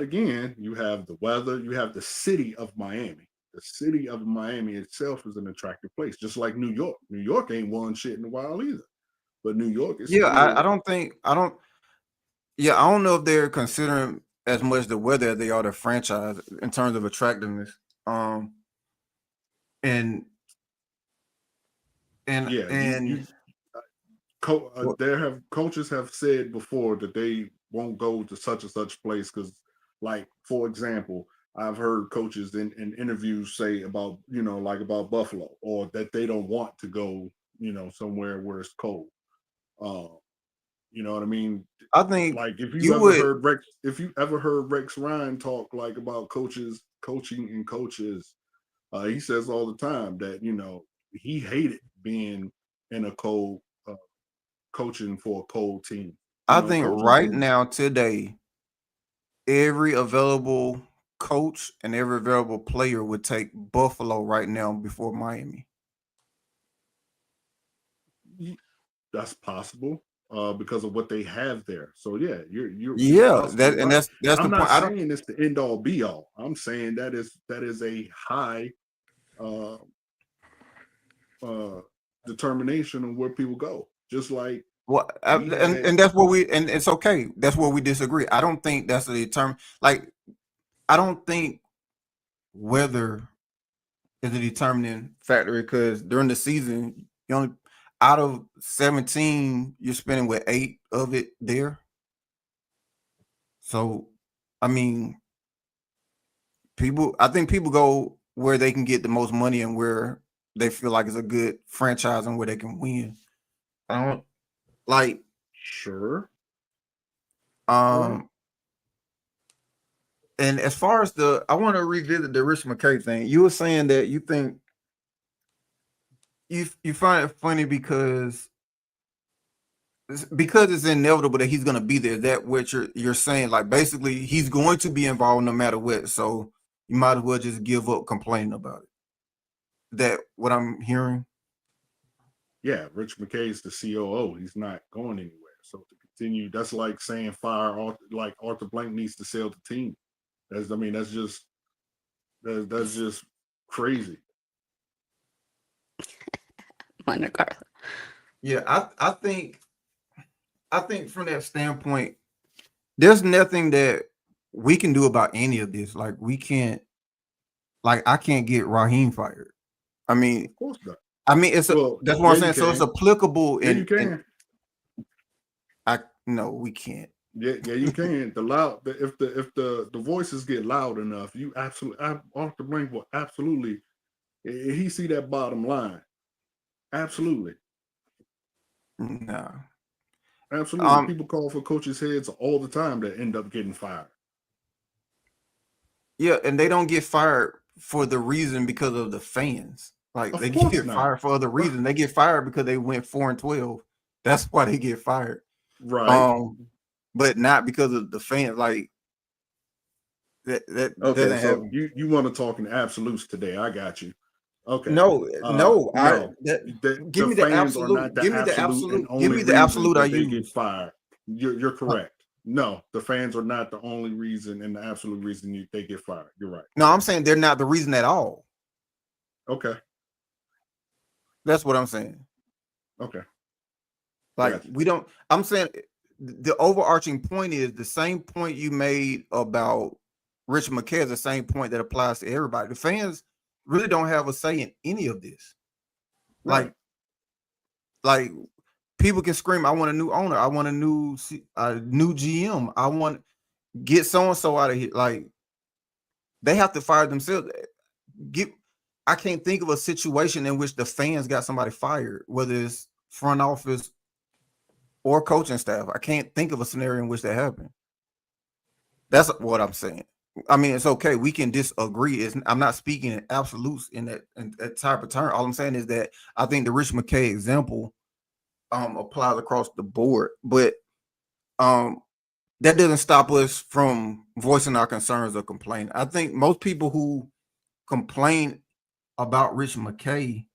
again, you have the weather. You have the city of Miami. The city of Miami itself is an attractive place, just like New York. New York ain't won shit in a while either, but New York is Yeah, I still don't think I don't. Yeah, I don't know if they're considering as much the weather as they are the franchise in terms of attractiveness. Um, and and yeah. You and what there have coaches have said before that they won't go to such and such place because, like, for example, I've heard coaches in interviews say about like about Buffalo, or that they don't want to go somewhere where it's cold. Uh, you know what I mean? I think Like you would. if you ever heard Rex Ryan talk like about coaching and coaches, he says all the time that he hated being in a cold coaching for a cold team. I think Coaching right teams. now today, every available coach and every available player would take Buffalo right now before Miami. That's possible because of what they have there. So yeah, you're Yeah, possibly that and right. that's the I'm not point. I don't. saying it's the end all be all. I'm saying that is a high uh, uh, determination on where people go. Just like Well, we had, and that's what we and it's okay. That's where we disagree. I don't think that's the term. Like, I don't think weather is a determining factor because during the season, you only out of 17, you're spending with 8 of it there. So, I mean, I think people go where they can get the most money and where they feel like it's a good franchise and where they can win. I don't like, sure, sure. um, and as far as I want to revisit the Rich McKay thing. You were saying that you think you find it funny because it's inevitable that he's going to be there. That what you're saying, like basically he's going to be involved no matter what. So you might as well just give up complaining about it. That what I'm hearing. Yeah, Rich McKay's the COO. He's not going anywhere. So to continue, that's like saying fire like Arthur Blank needs to sell the team. That's just crazy. Monte Carlo. Yeah, I think from that standpoint, there's nothing that we can do about any of this. Like we can't, like I can't get Raheem fired. I mean, Of course not. it's Well, that's what I'm yeah, you saying. So it's can. applicable Yeah, you in can. I no, we can't. Yeah, you can. If the voices get loud enough, you absolutely Arthur Blank will absolutely he see that bottom line. Absolutely. No. Absolutely. Um, People call for coaches' heads all the time that end up getting fired. yeah, and they don't get fired for the reason because of the fans. Like Of they course get not. fired for other reasons. They get fired because they went 4-12. That's why they get fired. Right. But not because of the fans. Like that Okay, doesn't so happen. you want to talk in absolutes today. I got you. Okay. No, no. No. Give The me the fans are not absolute. the Give me the absolute and absolute. Give only me the reason absolute I that they get use. fired. You're Uh, correct. No, the fans are not the only reason and the absolute reason they get fired. You're right. No, I'm saying they're not the reason at all. Okay. That's what I'm saying. Okay. Like Gotcha. we don't. I'm saying the overarching point is the same point you made about Rich McKay is the same point that applies to everybody. The fans really don't have a say in any of this. Right. Like, like people can scream, "I want a new owner. I want a new GM. I want get so and so out of here." Like they have to fire themselves. Get. I can't think of a situation in which the fans got somebody fired, whether it's front office or coaching staff. I can't think of a scenario in which that happened. That's what I'm saying. I mean, it's okay. We can disagree. I'm not speaking in absolutes in that type of term. All I'm saying is that I think the Rich McKay example applies across the board, but um that doesn't stop us from voicing our concerns or complaining. I think most people who complain about Rich McKay,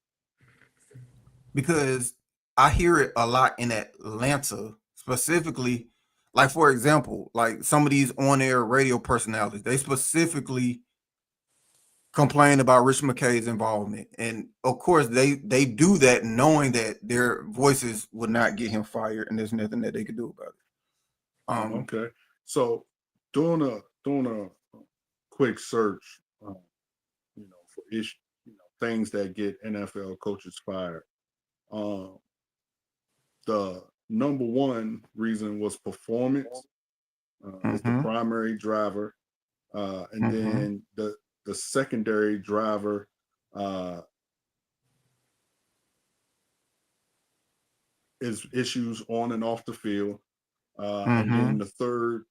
because I hear it a lot in Atlanta specifically. Like for example, like some of these on-air radio personalities, they specifically complain about Rich McKay's involvement, and of course they do that knowing that their voices would not get him fired, and there's nothing that they could do about it. Okay. So doing a quick search, for issue, things that get NFL coaches fired. Um, the number one reason was performance is the Mm-hmm. primary driver, and Mm-hmm. then the secondary driver uh, is issues on and off the field, and then Mm-hmm. the third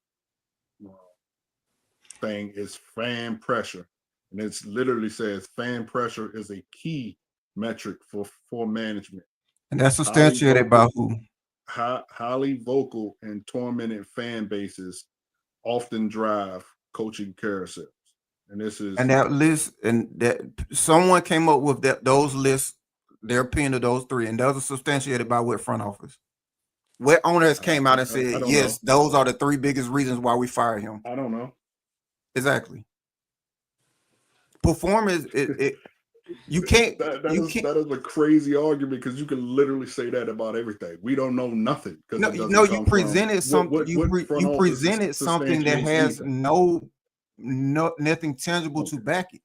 uh, thing is fan pressure, and it's literally says fan pressure is a key metric for management. And that's Highly substantiated by vocal, who? highly vocal and tormented fan bases often drive coaching carousels. And this is, And that list, and that someone came up with those lists, their opinion of those three, and those are substantiated by what front office? What owners came out and I said, don't yes, know. those are the three biggest reasons why we fire him? I don't know. Exactly. Performance, you can't, That you is can't. that is a crazy argument because you can literally say that about everything. We don't know nothing because No, it no, doesn't you come from presented something. what front You office presented something that substantiates has anything. no nothing tangible to Okay, back it.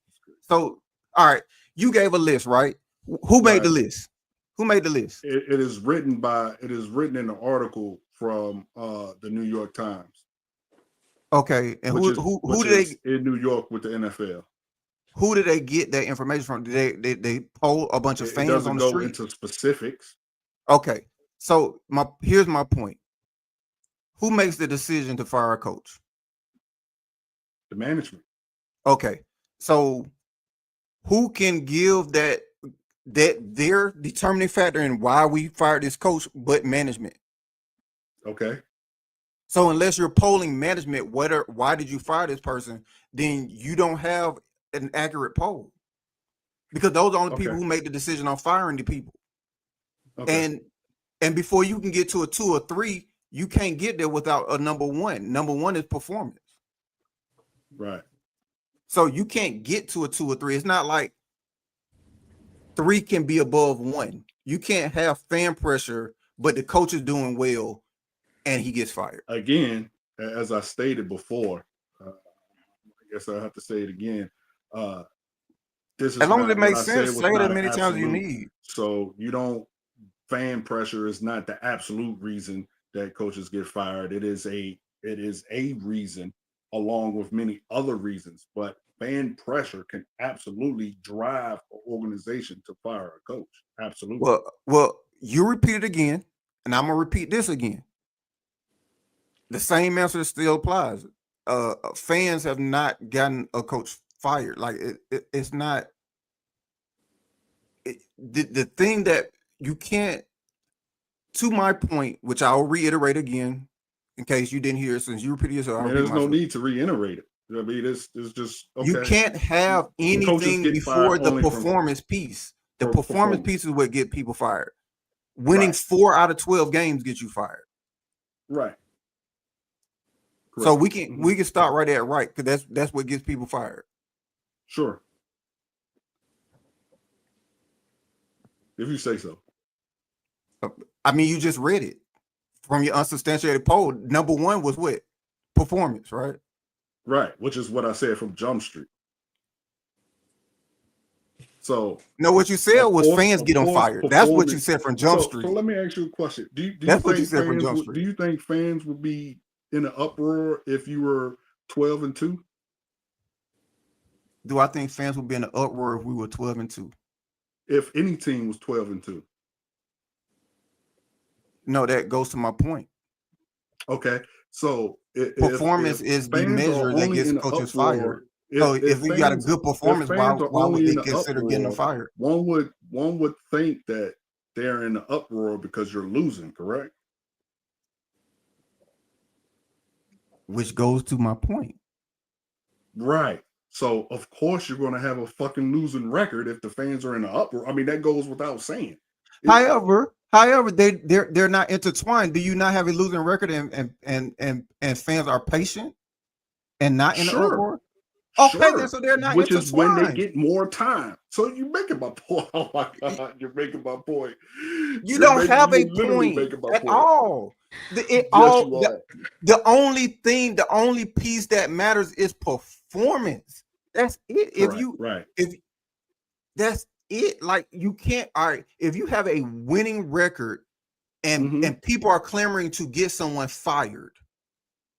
So, all right, you gave a list, right? Who made the right. list? Who made the list? It is written in an article from the New York Times, Okay, and which is who did they in New York with the NFL. who did they get that information from? Did they poll a bunch of It fans on doesn't the go street? into specifics. Okay, so here's my point. Who makes the decision to fire a coach? The management. Okay, so who can give that their determining factor in why we fired this coach but management? Okay. So unless you're polling management why did you fire this person, then you don't have an accurate poll, because those are the only people Okay. who make the decision on firing the people. Okay. And before you can get to a 2 or 3, you can't get there without a number one. Number one is performance. Right. So you can't get to a 2 or 3. It's not like 3 can be above 1. You can't have fan pressure, but the coach is doing well and he gets fired. Again, as I stated before, I guess I have to say it again. This is As long as not it what makes I sense, said was say it not as an many times as you absolute. need. So you don't. Fan pressure is not the absolute reason that coaches get fired. It is a reason, along with many other reasons. But fan pressure can absolutely drive an organization to fire a coach. Absolutely. Well, you repeat it again, and I'm gonna repeat this again. The same answer still applies. Fans have not gotten a coach fired. Like it's not the thing that you can't. To my point, which I'll reiterate again, in case you didn't hear it, since you repeated yourself, I I'll mean, repeat there's no myself. need to reiterate it. I mean, this is just You okay. can't have Coaches anything get fired before the only from performance piece. The performance piece is what get people fired. Winning Right. 4 out of 12 games gets you fired. Right. So Correct. we can start right at right, because that's what gets people fired. Sure. If you say so. I mean, you just read it from your unsubstantiated poll. Number one was what? Performance, right? Right, which is what I said from Jump Street. So no, what you said was course, fans get on fired. That's what you said from Jump Street. So let me ask you a question. Do That's you what you think said from fans Jump would, Street. do you think fans would be in an uproar if you were 12-2? Do I think fans would be in an uproar if we were 12-2? If any team was 12-2. No, that goes to my point. Okay. So performance is the measure that gets coaches fired. So if we got a good performance, why would they consider getting them fired? One would think that they're in an uproar because you're losing, correct? Which goes to my point. Right. So of course you're going to have a fucking losing record if the fans are in an uproar. I mean, that goes without saying. However, they're not intertwined. Do you not have a losing record and fans are patient and not in an uproar? Okay, then so they're not which intertwined. is when they get more time. So you're making my point. Oh my God, you're making my point. You don't have a point at all. The only piece that matters is performance. That's it. Right. If that's it, like you can't. All right, if you have a winning record and people are clamoring to get someone fired,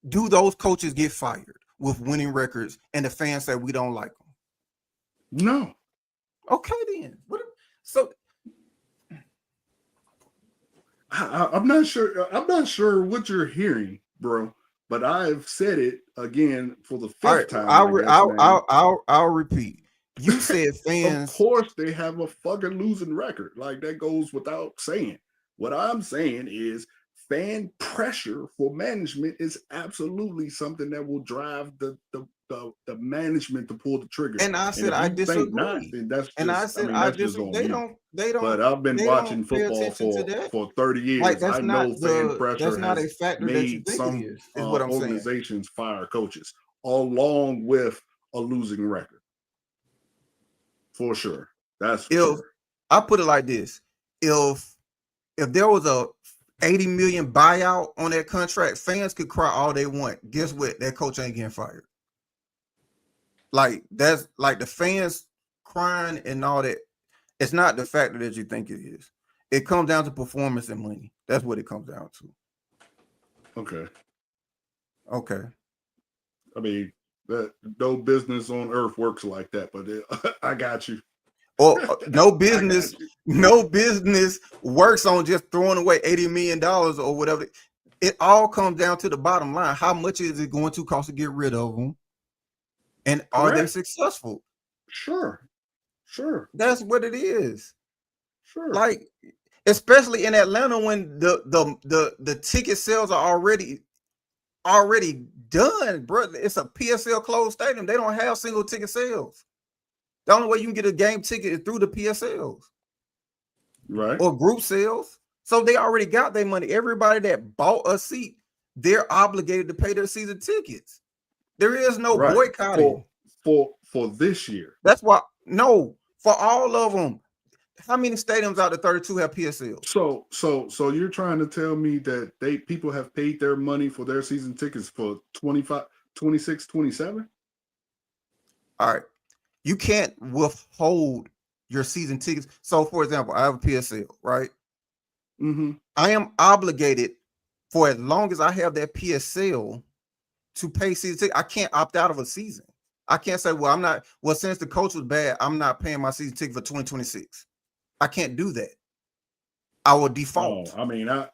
do those coaches get fired with winning records and the fans say we don't like them? No. Okay, then. So I'm not sure. I'm not sure what you're hearing, bro. But I've said it again for the fifth time. I'll repeat. You said fans. Of course, they have a fucking losing record. Like that goes without saying. What I'm saying is fan pressure for management is absolutely something that will drive the management to pull the trigger. And I said I disagree. Not, that's just, and I said I disagree. They don't. But I've been watching football for 30 years. Like, I know fan pressure that's not has a factor made that you think some it is what I'm organizations fire coaches along with a losing record. For sure. That's for sure. I put it like this. If there was a 80 million buyout on that contract, fans could cry all they want. Guess what? That coach ain't getting fired. Like that's like the fans crying and all that. It's not the factor that you think it is. It comes down to performance and money. That's what it comes down to. Okay. I mean, no business on earth works like that, but I got you. Or no business works on just throwing away $80 million or whatever. It all comes down to the bottom line. How much is it going to cost to get rid of them? And are they successful? Sure. That's what it is. Sure. Like, especially in Atlanta when the ticket sales are already done, bro. It's a PSL closed stadium. They don't have single ticket sales. The only way you can get a game ticket is through the PSLs. Right. Or group sales. So they already got their money. Everybody that bought a seat, they're obligated to pay their season tickets. There is no Right. boycotting. For this year. That's why, no, for all of them. How many stadiums out of 32 have PSLs? So you're trying to tell me that people have paid their money for their season tickets for 25, 26, 27? All right. You can't withhold your season tickets. So, for example, I have a PSL, right? Mm-hmm. I am obligated for as long as I have that PSL to pay season tickets. I can't opt out of a season. I can't say, well, I'm not, well, since the coach was bad, I'm not paying my season ticket for 2026. I can't do that. I will default. I mean, I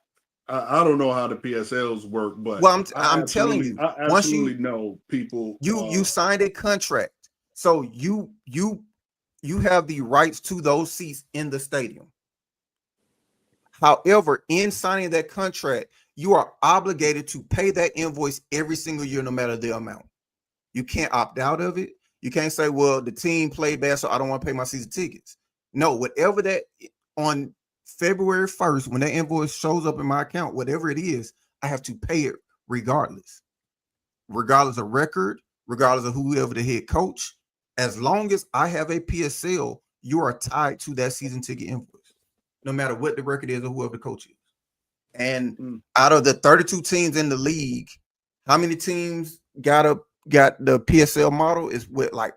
don't know how the PSLs work, but well, I'm telling you, I once absolutely know people. you signed a contract, so you have the rights to those seats in the stadium. However, in signing that contract, you are obligated to pay that invoice every single year, no matter the amount. You can't opt out of it. You can't say, well, the team played bad, so I don't want to pay my season tickets. No, whatever that on February 1st, when that invoice shows up in my account, whatever it is, I have to pay it regardless of record, regardless of whoever the head coach. As long as I have a PSL, you are tied to that season ticket invoice, no matter what the record is or whoever the coach is. And out of the 32 teams in the league, how many teams got the PSL model? Is with like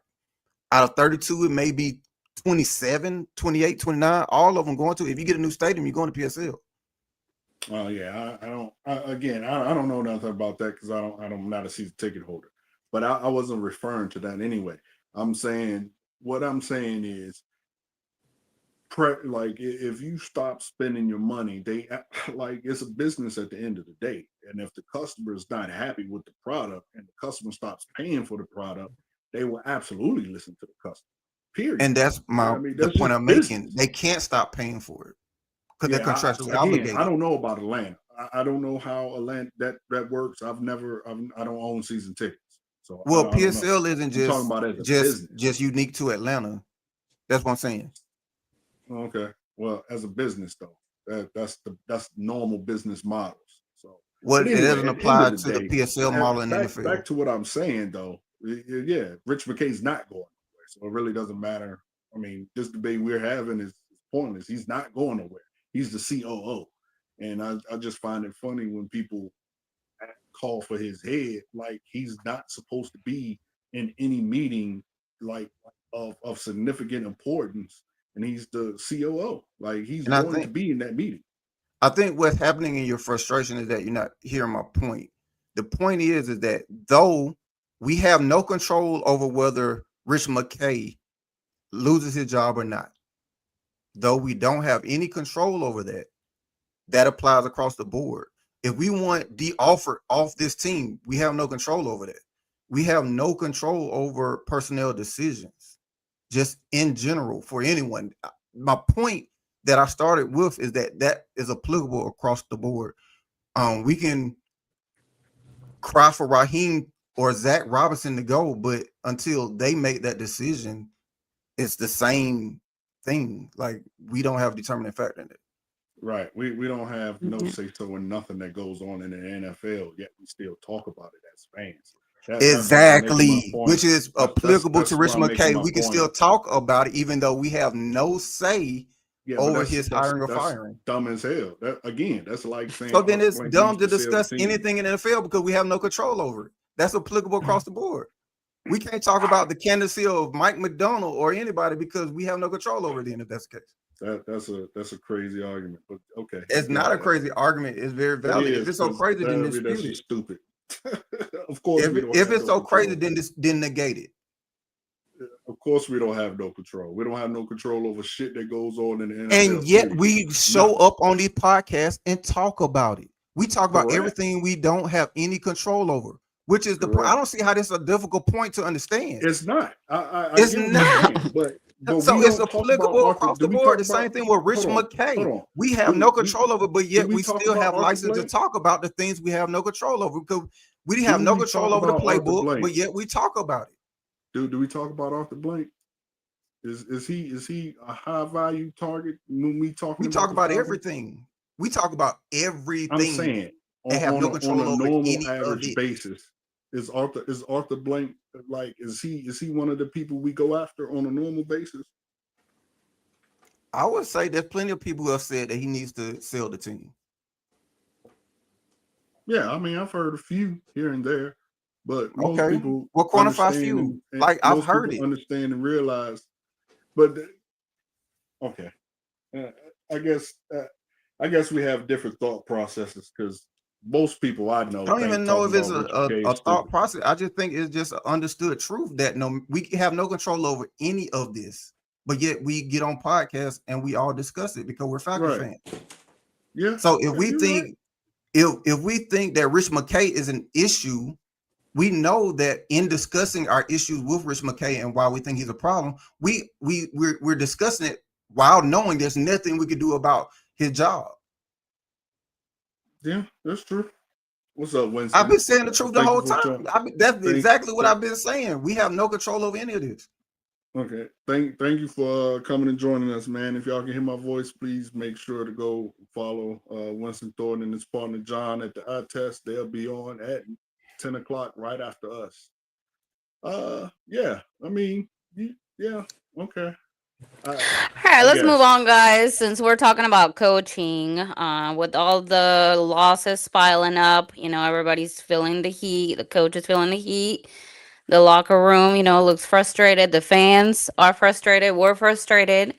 out of 32, it may be 27, 28, 29, all of them going to. If you get a new stadium, you're going to PSL. Oh yeah, I don't. I don't know nothing about that because I'm not a season ticket holder. But I wasn't referring to that anyway. What I'm saying is, like if you stop spending your money, they like it's a business at the end of the day. And if the customer is not happy with the product and the customer stops paying for the product, they will absolutely listen to the customer. Period. And that's the point I'm making. Business. They can't stop paying for it because they're contractually again, obligated. I don't know about Atlanta. I don't know how Atlanta that works. I don't own season tickets. So well, I don't PSL know. isn't talking about as a business. just unique to Atlanta. That's what I'm saying. Okay. Well, as a business though, that's normal business models. So what anyway, it doesn't apply to the PSL model in the NFL. Back to what I'm saying though, yeah, Rich McKay's not going nowhere, so it really doesn't matter. I mean, this debate we're having is pointless. He's not going nowhere. He's the COO, and I just find it funny when people call for his head like he's not supposed to be in any meeting like of significant importance, and he's the COO. Like he's going to be in that meeting. I think what's happening in your frustration is that you're not hearing my point. The point is that though we have no control over whether Rich McKay loses his job or not, though we don't have any control over that, that applies across the board. If we want the offer off this team, we have no control over that. We have no control over personnel decisions, just in general for anyone. My point that I started with is that is applicable across the board. We can cry for Raheem or Zach Robinson to go, but until they make that decision, it's the same thing. Like we don't have a determining factor in it. Right. We don't have no say so in nothing that goes on in the NFL, yet we still talk about it as fans. Exactly, which is applicable to Rich McKay. We can still talk about it, even though we have no say over his hiring or firing. Dumb as hell. That's like saying. So then it's dumb to discuss anything in the NFL because we have no control over it. That's applicable across the board. We can't talk about the candidacy of Mike McDonald or anybody because we have no control over it. Then, if that's the case. That's a crazy argument, but okay. It's not a crazy argument. It's very valid. If it's so crazy, then dispute it. Stupid. Of course, if it's so crazy, then negate it. Of course, we don't have no control. We don't have no control over shit that goes on in the NFL. And yet, we show up on these podcasts and talk about it. We talk about everything we don't have any control over, which is the point. I don't see how this is a difficult point to understand. It's not. It's not. But so it's applicable across the board. The same thing with Rich McKay. We have no control over it, but yet we still have license to talk about the things we have no control over because we have no control over the playbook, but yet we talk about it. Do we talk about Arthur Blank? Is he a high value target when we talk? We talk about everything. We talk about I'm everything saying and have no on a control over normal any of average it. basis, is Arthur Blank, like, is he one of the people we go after on a normal basis? I would say there's plenty of people who have said that he needs to sell the team. Yeah, I mean, I've heard a few here and there, but Okay. Well, quantify few. Like I've most heard people it. understand and realize. But okay, uh, I guess uh, I guess we have different thought processes because most people I I know don't think even know talking if it's about Rich McKay a is thought stupid. process. I just think it's just an understood truth that no, we have no control over any of this. But yet we get on podcasts and we all discuss it because we're Falcons Right? fans. Yeah, So if yeah, we you're right. think if we think that Rich McKay is an issue, we know that in discussing our issues with Rich McKay and why we think he's a problem, we're discussing it while knowing there's nothing we could do about his job. Yeah, that's true. What's up, I've Winston? been saying the truth the Thank you whole for time. joining. That's Thank, exactly what thank, I've been saying. We have no control over any of this. okay. Thank you for coming and joining us, man. If y'all can hear my voice, please make sure to go follow Winston Thornton and his partner John at the eye test. They'll be on at 10 o'clock right after us. Yeah. I mean, yeah. Okay. I All right, I let's move guess. on, guys. Since we're talking about coaching, with all the losses piling up, everybody's feeling the heat. The coach is feeling the heat. The locker room, looks frustrated. The fans are frustrated. We're frustrated.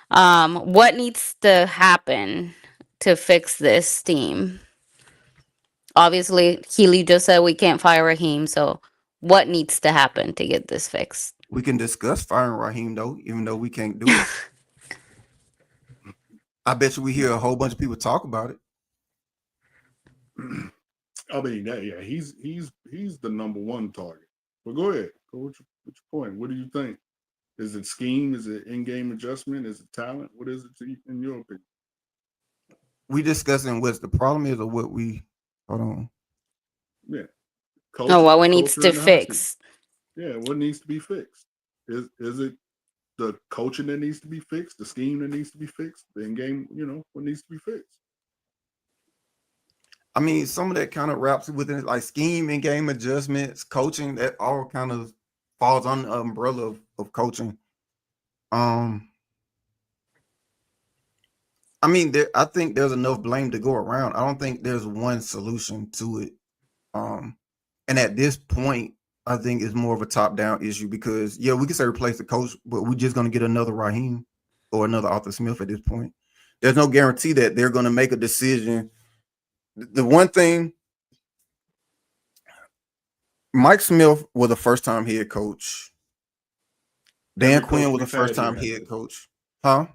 What needs to happen to fix this team? Obviously, Keely just said we can't fire Raheem. So, what needs to happen to get this fixed? We can discuss firing Raheem though, even though we can't do it. I bet you we hear a whole bunch of people talk about it. I mean, yeah. He's the number one target. But go ahead. Go with your point. What do you think? Is it scheme? Is it in-game adjustment? Is it talent? What is it in your opinion? We discussing what's the problem is or what we hold on. Yeah, Oh, culture, what we needs culture to in the hot seat. fix. Yeah, what needs to be fixed? Is it the coaching that needs to be fixed? The scheme that needs to be fixed? The in-game, what needs to be fixed? I mean, some of that kind of wraps within it, like scheme and game adjustments, coaching, that all kind of falls under the umbrella of coaching. Um, I mean, I think there's enough blame to go around. I don't think there's one solution to it. Um, and at this point, I think it's more of a top-down issue because yeah, we can say replace the coach, but we're just gonna get another Raheem or another Arthur Smith at this point. There's no guarantee that they're gonna make a decision. The one thing, Mike Smith was a first-time head coach. Dan Every coach Quinn was a we've had first-time here has head been. coach. Huh?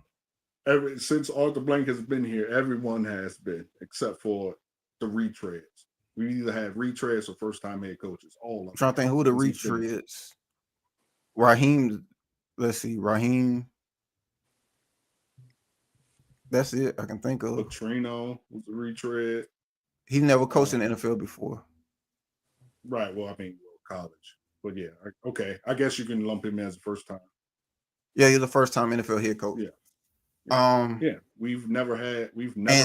Ever since Arthur Blank has been here, everyone has been, except for the retreads. We either had retreads or first-time head coaches. All of I'm them trying to think who the since he's been here. retreads. Raheem, let's see, Raheem. That's it I can think of. Petrino was a retread. He never coached in the Um, NFL before. right. Well, I mean, college. But yeah, okay. I guess you can lump him as a first time. Yeah, he's a first-time NFL head coach. Yeah. Yeah. Um, Yeah. We've never and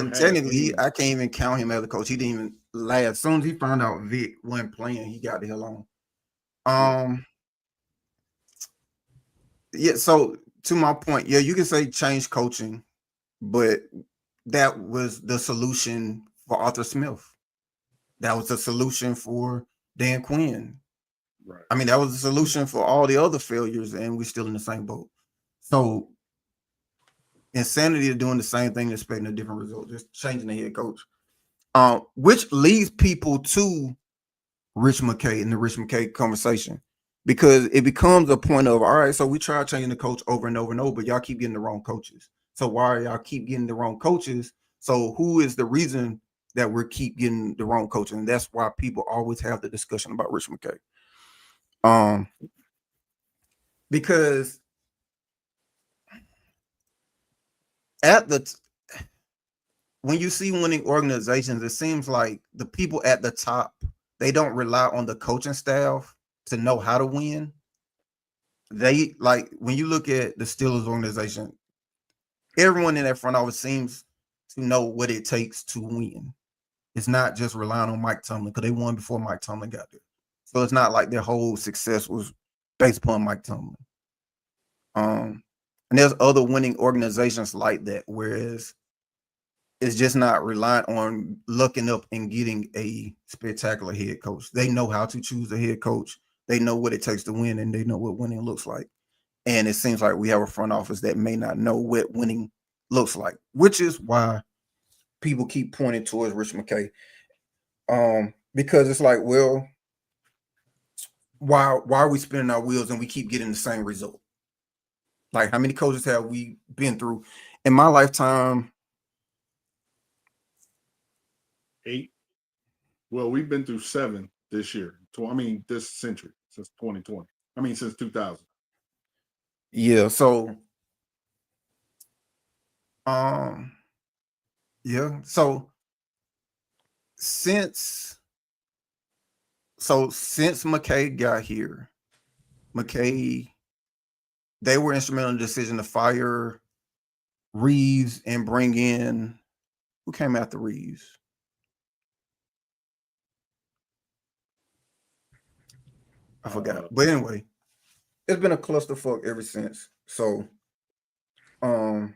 had technically, anyone. I can't even count him as a coach. He didn't even last. As soon as he found out Vic wasn't playing, he got the hell on. Yeah. Yeah. So to my point, yeah, you can say change coaching, but that was the solution for Arthur Smith. That was the solution for Dan Quinn. Right. I mean, that was the solution for all the other failures, and we're still in the same boat. So insanity is doing the same thing, expecting a different result, just changing the head coach. Which leads people to Rich McKay and the Rich McKay conversation because it becomes a point of all right, so we try changing the coach over and over and over, but y'all keep getting the wrong coaches. So why are y'all keep getting the wrong coaches? So who is the reason that we keep getting the wrong coach? And that's why people always have the discussion about Rich McKay. Because at the when you see winning organizations, it seems like the people at the top, they don't rely on the coaching staff to know how to win. They like when you look at the Steelers organization, everyone in that front office seems to know what it takes to win. It's not just relying on Mike Tomlin because they won before Mike Tomlin got there. So it's not like their whole success was based upon Mike Tomlin. And there's other winning organizations like that, whereas it's just not reliant on looking up and getting a spectacular head coach. They know how to choose a head coach. They know what it takes to win, and they know what winning looks like. And it seems like we have a front office that may not know what winning looks like, which is why people keep pointing towards Rich McKay. Because it's like, well, why are we spinning our wheels and we keep getting the same result? Like, how many coaches have we been through in my lifetime? 8. Well, we've been through 7 this year. I mean, this century since 2020. I mean, since 2000. Yeah. So, um, yeah. Since since McKay got here, McKay they were instrumental in the decision to fire Reeves and bring in who came after Reeves. I forgot. But anyway, it's been a clusterfuck ever since. So, um,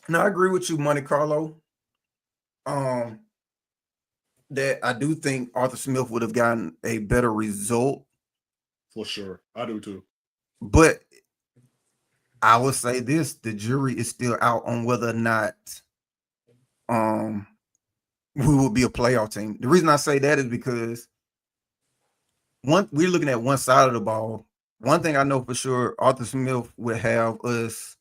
now I agree with you, Monte Carlo. Um, that I do think Arthur Smith would have gotten a better result. For sure. I do too. But I would say this: the jury is still out on whether or not um we will be a playoff team. The reason I say that is because we're looking at one side of the ball. One thing I know for sure, Arthur Smith would have us,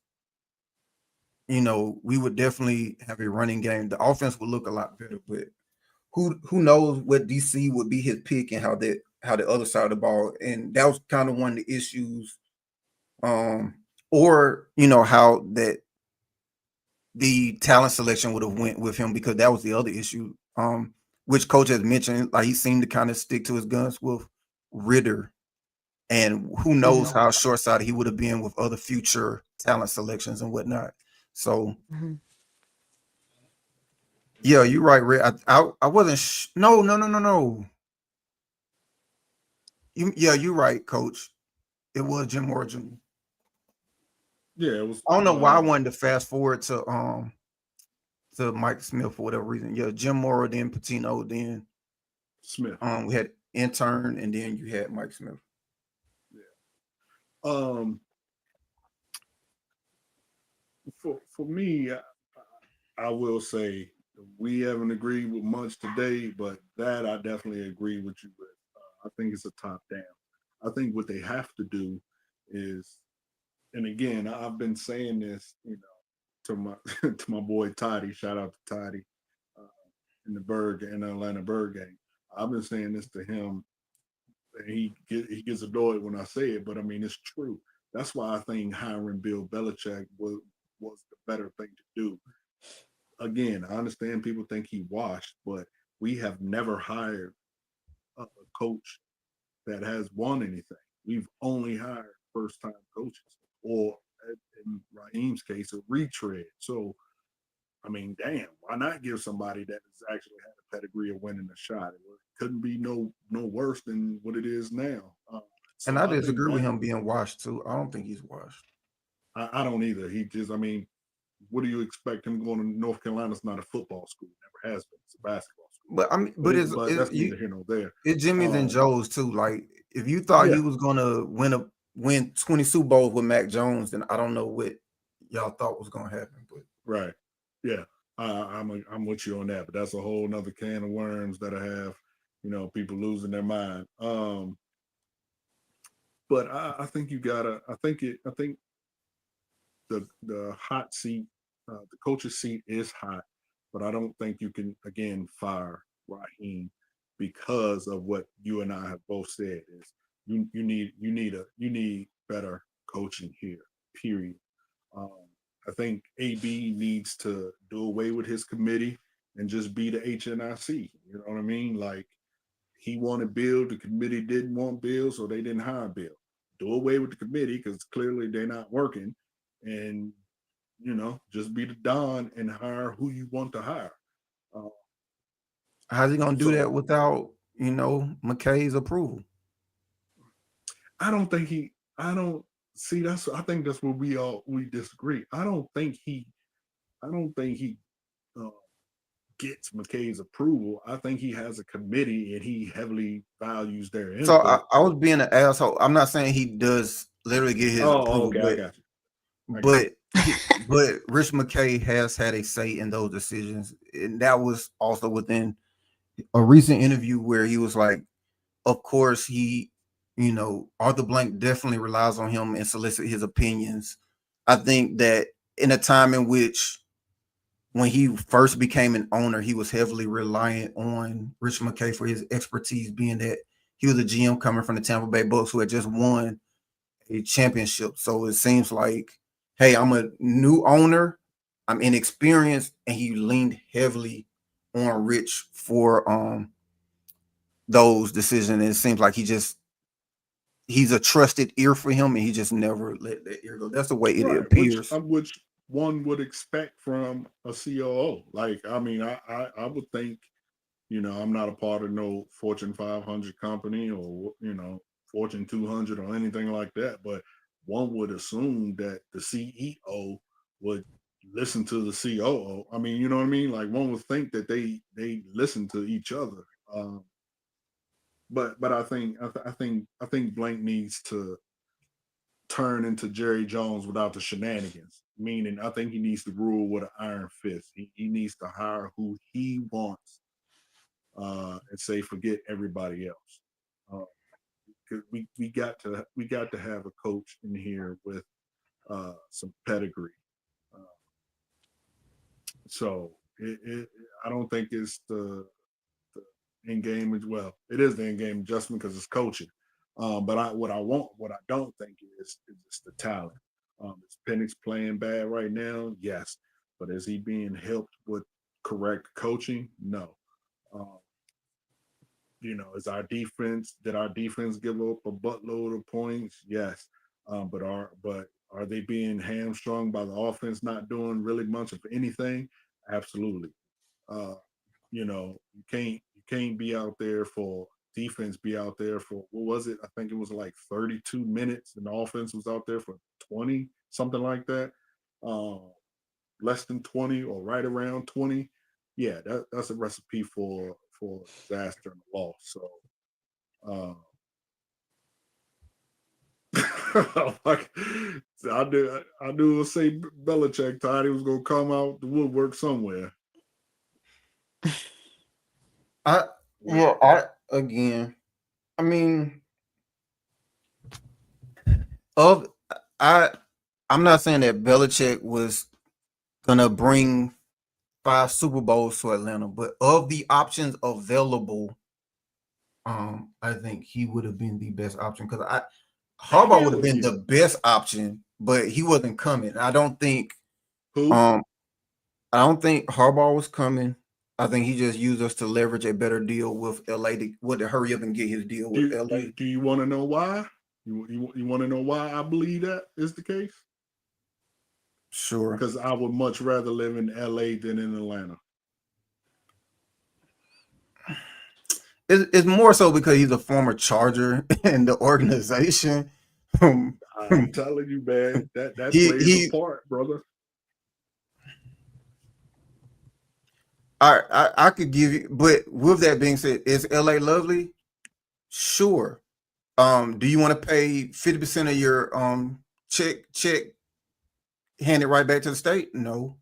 we would definitely have a running game. The offense would look a lot better, but who knows what DC would be his pick and how the other side of the ball. And that was kind of one of the issues. Or how that the talent selection would have went with him, because that was the other issue. Which coach has mentioned, like, he seemed to kind of stick to his guns with Ritter, and who knows how short sighted he would have been with other future talent selections and whatnot. So yeah, you're right, Rick. I wasn't. No. You're right, Coach. It was Jim Morgan. Yeah, it was. I don't know why I wanted to fast forward to Mike Smith for whatever reason. Yeah, Jim Mora, then Patino, then Smith. We had intern, and then you had Mike Smith. Yeah. For me, I will say we haven't agreed with much today, but that I definitely agree with you with. I think it's a top down. I think what they have to do is, and again, I've been saying this, to my to my boy Toddy. Shout out to Toddy in the Atlanta Bird game. I've been saying this to him. And he gets annoyed when I say it, but I mean it's true. That's why I think hiring Bill Belichick was the better thing to do. Again, I understand people think he washed, but we have never hired a coach that has won anything. We've only hired first time coaches, or in Raheem's case, a retread. So, I mean, damn, why not give somebody that has actually had a pedigree of winning a shot? It couldn't be no worse than what it is now. And So I I think disagree with that him being washed too. I don't think he's washed. I don't either. He just, I mean, what do you expect him going to North Carolina? It's not a football school, never has been. It's a basketball school. But I mean, But that's neither here nor there. it's Jimmy's and Joe's too. Like, if you thought Yeah, he was gonna win 20 Super Bowls with Mac Jones, then I don't know what y'all thought was gonna happen. But right. Yeah, I'm with you on that. But that's a whole nother can of worms that I have. People losing their mind. But I think you gotta. I think the hot seat, the coach's seat is hot, but I don't think you can again fire Raheem because of what you and I have both said is you need better coaching here. Period. Um, I think AB needs to do away with his committee and just be the HNIC. You know what I mean? Like, he wanted Bill, the committee didn't want Bill, so they didn't hire Bill. Do away with the committee because clearly they're not working, and just be the Don and hire who you want to hire. Uh, How's he gonna do so that without McKay's approval? I don't think he. I don't see. I think that's where we disagree. I don't think he uh, gets McKay's approval. I think he has a committee and he heavily values their So input. I was being an asshole. I'm not saying he does literally get his Oh, approval, okay, I got you. I got but but Rich McKay has had a say in those decisions, and that was also within a recent interview where he was like, of course Arthur Blank definitely relies on him and solicit his opinions. I think that in a time in which when he first became an owner, he was heavily reliant on Rich McKay for his expertise, being that he was a GM coming from the Tampa Bay Bucks who had just won a championship. So it seems like, hey, I'm a new owner, I'm inexperienced, and he leaned heavily on Rich for those decisions. And it seems like he's a trusted ear for him, and he just never let that ear go. That's the way it right, appears. which one would expect from a COO. Like, I mean, I would think, I'm not a part of no Fortune 500 company or Fortune 200 or anything like that, but one would assume that the CEO would listen to the COO. I mean, you know what I mean? Like, one would think that they listen to each other. But I think Blank needs to turn into Jerry Jones without the shenanigans. Meaning, I think he needs to rule with an iron fist. He needs to hire who he wants, and say forget everybody else. Uh, 'Cause we got to have a coach in here with some pedigree. Uh, so I don't think it's the in game as well. It is the in game adjustment because it's coaching. But what I don't think is just the talent. Is Penix playing bad right now? Yes, but is he being helped with correct coaching? No. Um, is did our defense give up a buttload of points? Yes. But are they being hamstrung by the offense not doing really much of anything? Absolutely. Uh, you can't be out there for defense be out there for what was it? I think it was like 32 minutes and the offense was out there for 20, something like that. Um, Less than 20 or right around 20. Yeah, that's a recipe for disaster and loss. So uh, like, I knew it was say Belichick thought he was gonna come out the woodwork somewhere. I Yeah. well, I again, I mean, of I I'm not saying that Belichick was gonna bring 5 Super Bowls to Atlanta, but of the options available, I think he would have been the best option because I Harbaugh would have Hell been yeah. the best option, but he wasn't coming. Who? Um I don't think Harbaugh was coming. I think he just used us to leverage a better deal with LA to hurry up and get his deal Do with you, do LA. you, do you want to know why? You want to know why I believe that is the case? Sure. Because I would much rather live in LA than in Atlanta. It's more so because he's a former Charger in the organization. Um, I'm telling you, man, that he plays a he part, brother. I could give you, but with that being said, is LA lovely? Sure. Do you want to pay 50% of your check hand it right back to the state? No.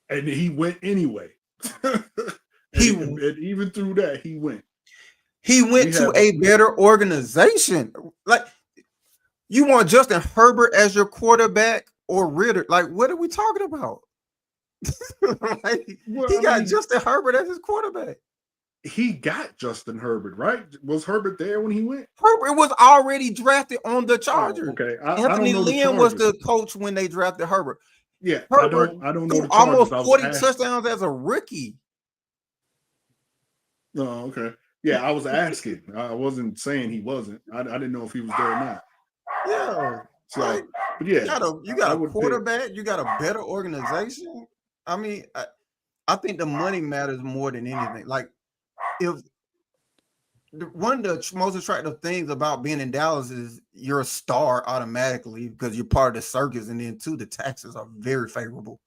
And he went anyway. and, He and even through that, he went. he We went to have a a better organization. Like, you want Justin Herbert as your quarterback or Ritter? Like, what are we talking about? Like, well, he I got mean, Justin Herbert as his quarterback. he got Justin Herbert, right? Was Herbert there when he went? Herbert was already drafted on the Oh, Chargers. okay. I don't Anthony know the Lynn was Chargers. the coach when they drafted Herbert. Yeah, I Herbert don't I don't know threw the Chargers. almost I was 40 asking. touchdowns as a rookie. Oh, okay. Yeah, I was asking. I wasn't saying he wasn't. I didn't know if he was there or not. Yeah. So, Right. but You yeah, got a you I got a would pick. quarterback. You got a better organization. I mean, I think the money matters more than anything. Like if one of the most attractive things about being in Dallas is you're a star automatically because you're part of the circus, and then two, the taxes are very favorable.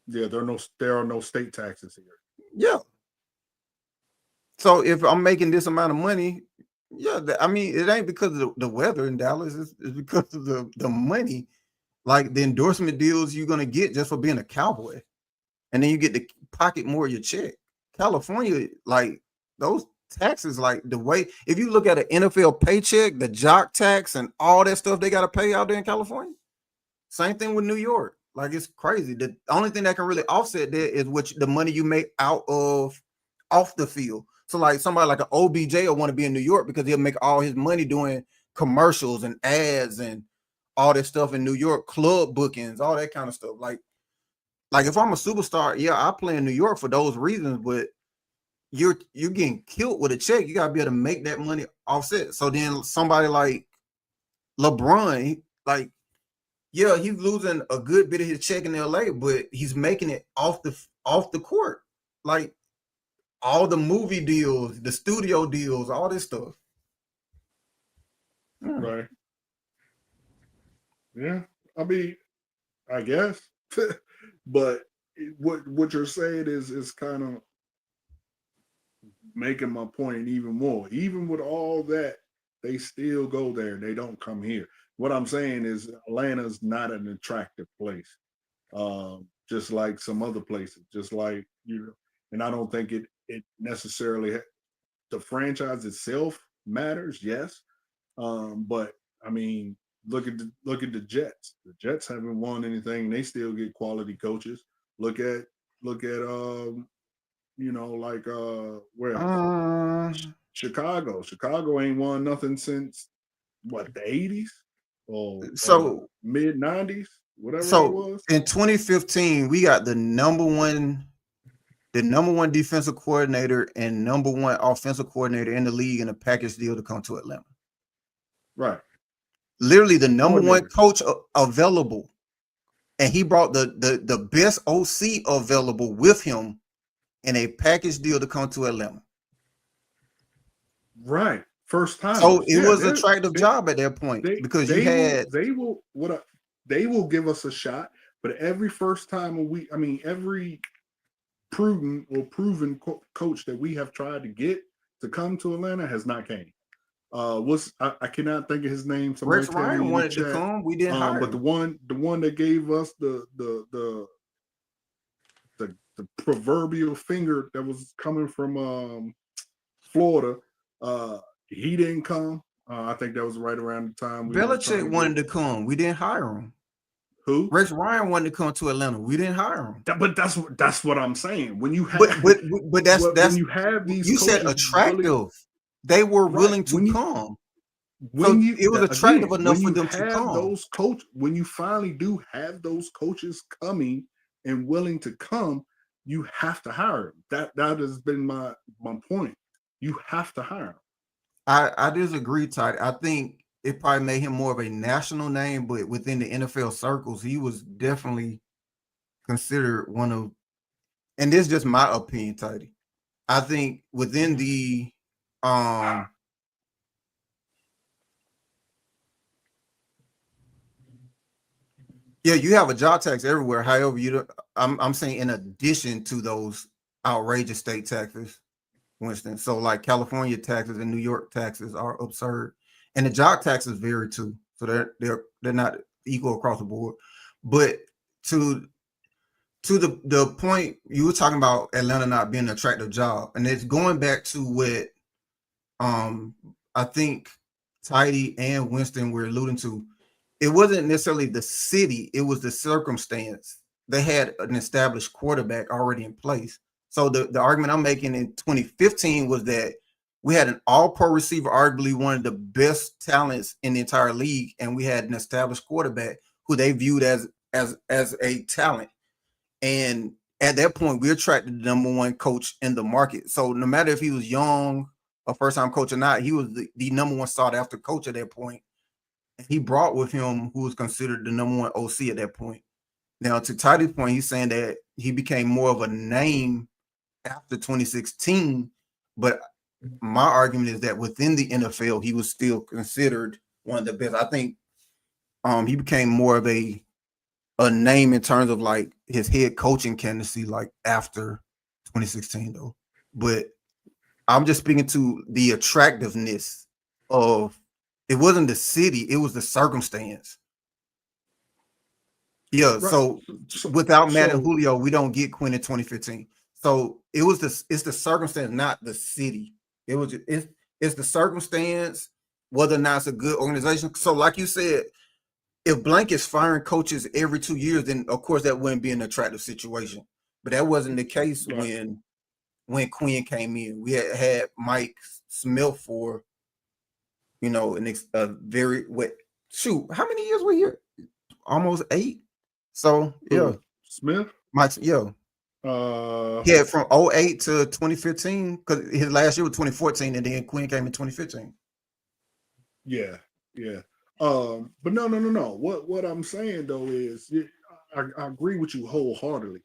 Yeah, there are no state taxes here. Yeah. So if I'm making this amount of money, yeah, I mean, it ain't because of the weather in Dallas. It's because of the money, like the endorsement deals you're gonna get just for being a cowboy, and then you get to pocket more of your check. California, like those taxes, like the way if you look at an NFL paycheck, the jock tax and all that stuff they got to pay out there in California. Same thing with New York. Like it's crazy. The only thing that can really offset that is the money you make out of off the field. So like somebody like an OBJ will want to be in New York because he'll make all his money doing commercials and ads and all that stuff in New York, club bookings, all that kind of stuff. Like if I'm a superstar, yeah, I play in New York for those reasons, but you're getting killed with a check. You gotta be able to make that money offset. So then somebody like LeBron, like, yeah, he's losing a good bit of his check in LA, but he's making it off the court. Like all the movie deals, the studio deals, all this stuff. Right. Yeah. I mean, I guess. But what you're saying is kind of making my point even more. Even with all that, they still go there. They don't come here. What I'm saying is Atlanta's not an attractive place. Just like some other places, just like and I don't think it necessarily the franchise itself matters, yes. But I mean, look at the Jets. The Jets haven't won anything. They still get quality coaches. Look at like where else? Uh, Chicago. Chicago ain't won nothing since what the 80s or so mid 90s, whatever that so was. in 2015, we got the number one defensive coordinator and number one offensive coordinator in the league in a package deal to come to Atlanta. Right. Literally the number one Coordinator. coach available, and he brought the best OC available with him in a package deal to come to Atlanta. Right. First So timers. it Yeah, was an attractive job at that point because you had they will give us a shot, but every first time every proven coach that we have tried to get to come to Atlanta has not came. I cannot think of his name. Somebody Rex tell me Ryan in the wanted to chat. come. We didn't hire But him. the one that gave us the proverbial finger that was coming from Florida, he didn't come. I think that was right around the time we were trying Belichick to get wanted to come. We didn't hire him. who. Rex Ryan wanted to come to Atlanta. We didn't hire him. But that's what I'm saying. When you But have but but when that's you have these you said coaches willing, attractive. They were right? willing to come. When So you it was attractive again enough when for you them to have come. those coach when you finally do have those coaches coming and willing to come, you have to hire them. That has been my point. You have to hire them. I disagree, Todd. I think it probably made him more of a national name, but within the NFL circles, he was definitely considered one of, and this is just my opinion, Tidy. I think within the um yeah, you have a job tax everywhere. However, you don't I'm saying in addition to those outrageous state taxes, Winston. So like California taxes and New York taxes are absurd. And the job taxes vary too. So they're not equal across the board. But to the point you were talking about Atlanta not being an attractive job, and it's going back to what um I think Tidy and Winston were alluding to. It wasn't necessarily the city, it was the circumstance. They had an established quarterback already in place. So the argument I'm making in 2015 was that we had an all-pro receiver, arguably one of the best talents in the entire league, and we had an established quarterback who they viewed as a talent. And at that point, we attracted the number one coach in the market. So no matter if he was young, a first-time coach or not, he was the number one sought after coach at that point. He brought with him who was considered the number one OC at that point. Now, to Tidy's point, he's saying that he became more of a name after 2016, but my argument is that within the NFL, he was still considered one of the best. I think he became more of a name in terms of like his head coaching candidacy, like after 2016, though. But I'm just speaking to the attractiveness of it wasn't the city, it was the circumstance. Yeah, Right. so without Matt and Julio, we don't get Quinn in 2015. So it's the circumstance, not the city. It's the circumstance, whether or not it's a good organization. So, like you said, if Blank is firing coaches every 2 years, then of course that wouldn't be an attractive situation. But that wasn't the case when Quinn came in. We had Mike Smith for, a very how many years were here? Almost 8. So yeah, Smith. Mike, yeah. Yeah, from 08 to 2015, because his last year was 2014, and then Quinn came in 2015. Yeah. But no. What I'm saying though is, I agree with you wholeheartedly.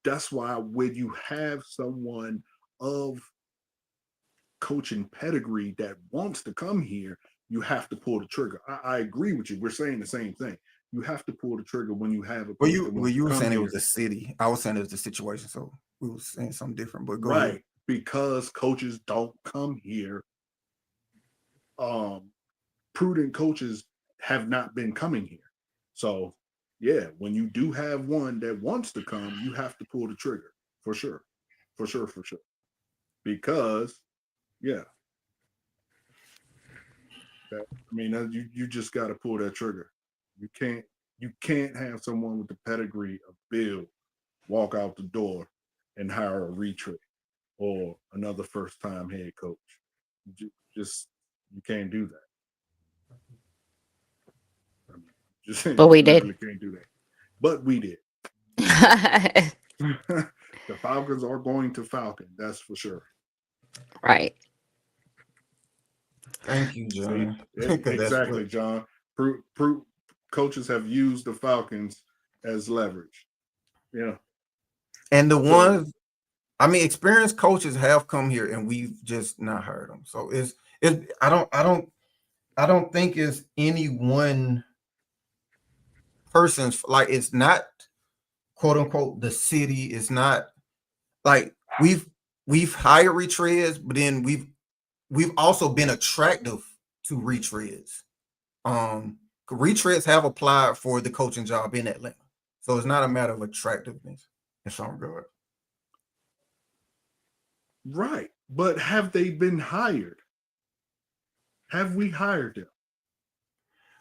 That's why when you have someone of coaching pedigree that wants to come here, you have to pull the trigger. I agree with you. We're saying the same thing. You have to pull the trigger when you have a. Well, you were saying it was the city. I was saying it was the situation. So we were saying something different. But go ahead. Because coaches don't come here. Prudent coaches have not been coming here. So yeah, when you do have one that wants to come, you have to pull the trigger for sure. Because yeah. You just got to pull that trigger. You can't have someone with the pedigree of Bill walk out the door and hire a retread or another first-time head coach. You can't do that. But we did. Can't do that. But we did. The Falcons are going to Falcon. That's for sure. Right. Thank you, John. Exactly, John. Coaches have used the Falcons as leverage. Yeah. And the ones, experienced coaches have come here and we've just not heard them. So I don't think it's any one person's, like, it's not quote unquote the city. It's not like we've hired retreads, but then we've also been attractive to retreads. Retreads have applied for the coaching job in Atlanta. So it's not a matter of attractiveness in some regard. Right. But have they been hired? Have we hired them?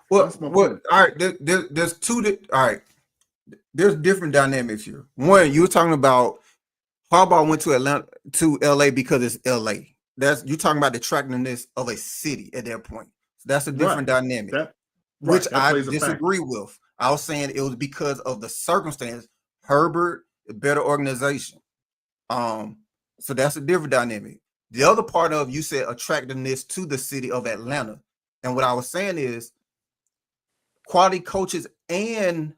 Well, all right, there's two. All right, there's different dynamics here. One, you were talking about Harbaugh went to Atlanta to LA because it's LA. You're talking about the attractiveness of a city at that point. So that's a different dynamic, which I disagree with. I was saying it was because of the circumstance. Herbert, a better organization. So that's a different dynamic. The other part of, you said attractiveness to the city of Atlanta. And what I was saying is quality coaches and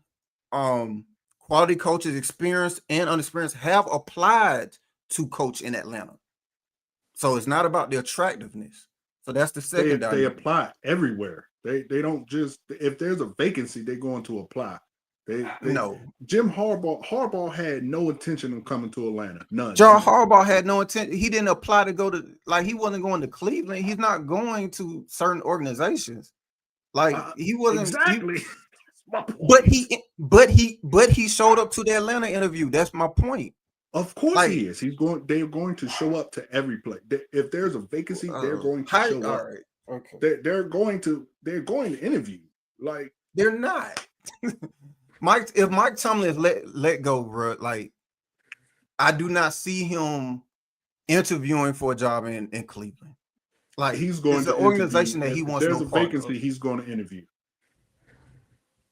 quality coaches, experienced and unexperienced, have applied to coach in Atlanta. So it's not about the attractiveness. So that's the second dynamic. They apply everywhere. They don't just, if there's a vacancy, they're going to apply. No. Jim Harbaugh had no intention of coming to Atlanta. None. John Harbaugh had no intent. He didn't apply to go to, like, he wasn't going to Cleveland. He's not going to certain organizations. Like, he wasn't exactly. But he showed up to the Atlanta interview. That's my point. Of course he is. They're going to show up to every place. If there's a vacancy, they're going to show up. Right. Okay. They're going to interview. Like, they're not. If Mike Tomlin is let go, bro, like, I do not see him interviewing for a job in Cleveland. Like, he's going to an organization that he wants. There's a vacancy, he's going to interview.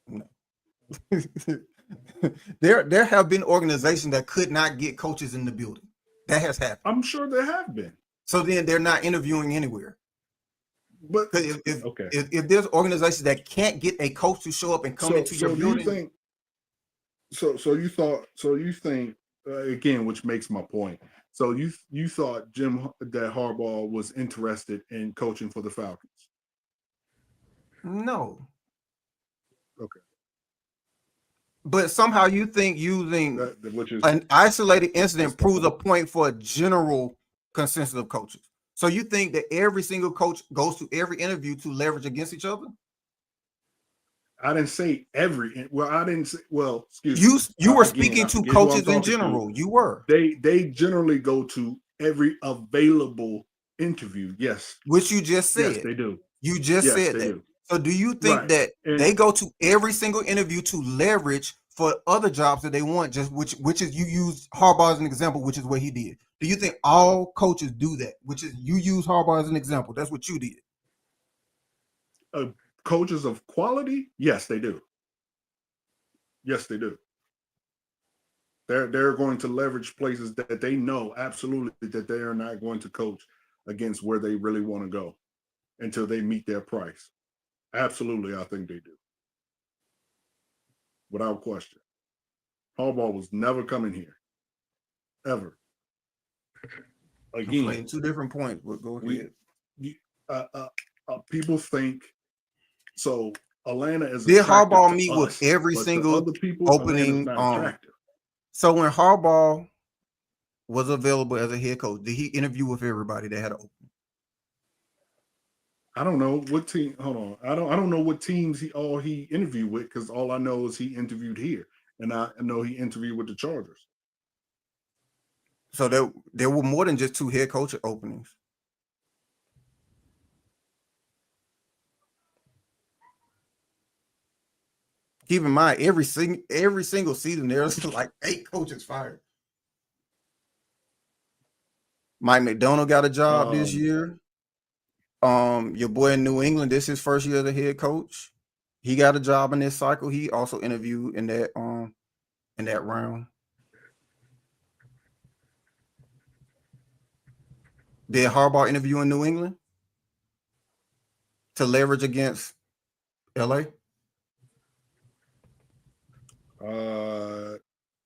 No. There have been organizations that could not get coaches in the building. That has happened. I'm sure there have been. So then they're not interviewing anywhere. But Because okay. if there's organizations that can't get a coach to show up and come So into your so do you building, think so you think again, which makes my point. So you thought that Harbaugh was interested in coaching for the Falcons. no. Okay. But somehow you think using Which is an isolated incident that's my proves a point. point for a general consensus of coaches. So you think that every single coach goes to every interview to leverage against each other? I didn't say every. Well, I didn't say. Well, excuse me. You were Again, speaking I to forget who I'm coaches in talking to. general. You were, They generally go to every available interview. Yes, which you just yes, said. they do. You just Yes, said they that. do. So do you think Right. that And they go to every single interview to leverage for other jobs that they want? Just which is you use Harbaugh as an example, which is what he did. Do you think all coaches do that? Which is you use Harbaugh as an example. That's what you did. uh, coaches of quality, yes, they do. Yes, they do. They're going to leverage places that they know absolutely that they are not going to coach against where they really want to go until they meet their price. Absolutely, I think they do, without question. Harbaugh was never coming here ever again. Conflating two different points, but go We, ahead. you, people think so. Atlanta is Did attractive Harbaugh to meet with us, every but to single other people, Atlanta is opening? not attractive. So when Harbaugh was available as a head coach, did he interview with everybody that had an opening? I don't know what team. Hold on, I don't know what teams he interviewed with because all I know is he interviewed here, and I know he interviewed with the Chargers. So there were more than just two head coach openings. Keep in mind, every single season there's like 8 coaches fired. Mike McDonald got a job this Um, year. Your boy in New England, this is his first year as a head coach. He got a job in this cycle. He also interviewed in that round. Did Harbaugh interview in New England to leverage against LA? uh,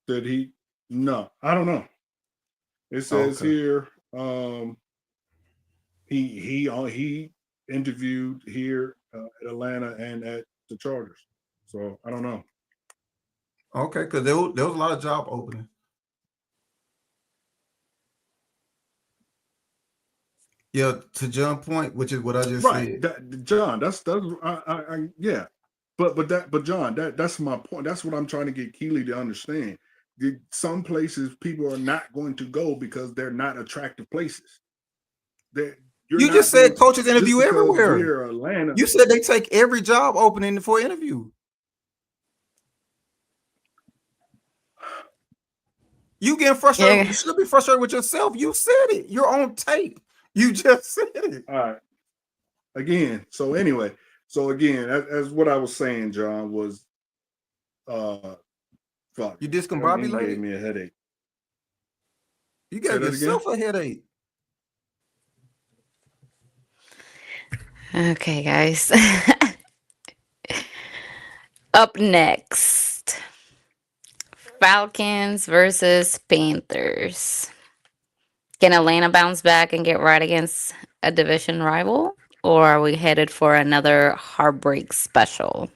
did he? No, I don't know. It Oh, says okay. here, he interviewed here at Atlanta and at the Chargers. So I don't know. Okay, because there was a lot of job openings. Yeah, to John point, which is what I just Right, said. John. That's yeah. But John, that's my point. That's what I'm trying to get Keely to understand. Some places people are not going to go because they're not attractive places. That you're You just not said going to coaches just interview because everywhere. we're Atlanta. You said they take every job opening for interview. You getting frustrated? Yeah. You should be frustrated with yourself. You said it. You're on tape. You just said it. All right. Again. So anyway. So again, as what I was saying, John, was uh fuck. You I mean, he gave discombobulated. me a headache. You Say gave that again. yourself a headache. Okay, guys. Up next, Falcons versus Panthers. Can Atlanta bounce back and get right against a division rival? Or are we headed for another heartbreak special?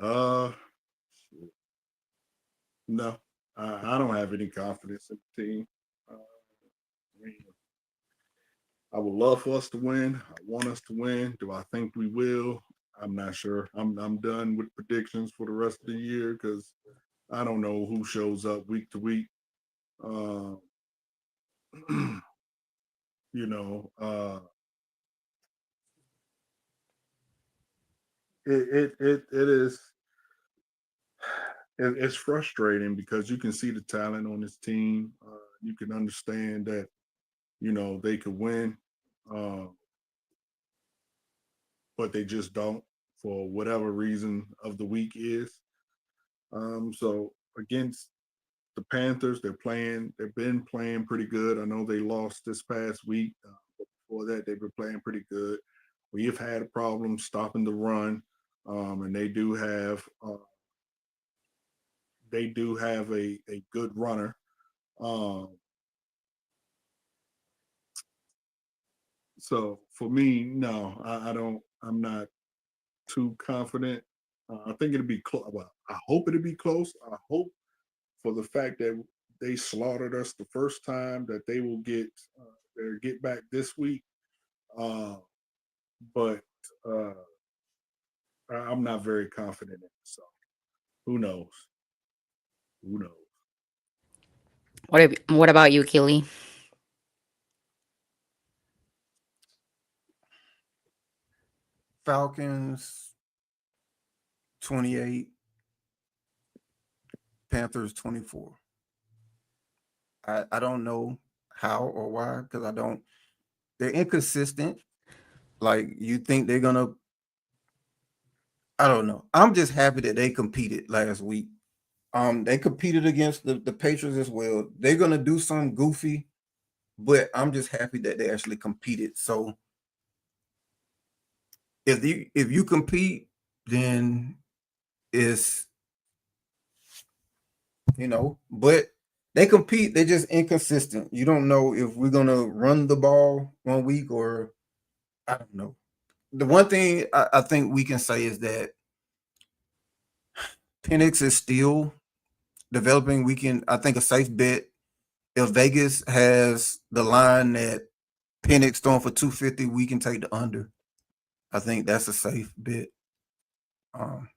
Uh no. I don't have any confidence in the team. I mean, I would love for us to win. I want us to win. Do I think we will? I'm not sure. I'm done with predictions for the rest of the year because I don't know who shows up week to week. Uh, you know, it is it's frustrating because you can see the talent on this team. You can understand that they could win, uh, but they just don't for whatever reason of the week is. So against the Panthers, they've been playing pretty good. I know they lost this past week. But before that, they've been playing pretty good. We have had a problem stopping the run, and they do have a good runner. Um, so for me, no, I don't. I'm not too confident. I think it'll be close. Well, I hope it'll be close. I hope for the fact that they slaughtered us the first time that they will get back this week. Uh, but uh, I'm not very confident in it. So who knows? Who knows? What about you, Keely? Falcons 28, Panthers 24. I don't know how or why because I don't. They're inconsistent. Like you think they're gonna. I don't know. I'm just happy that they competed last week. They competed against the Patriots as well. They're gonna do something goofy, but I'm just happy that they actually competed. So if you compete, then it's but they compete, they're just inconsistent. You don't know if we're gonna run the ball one week or I don't know. The one thing I think we can say is that Penix is still developing. We can, I think, a safe bet if Vegas has the line that Penix throwing for 250, we can take the under. I think that's a safe bet. Um,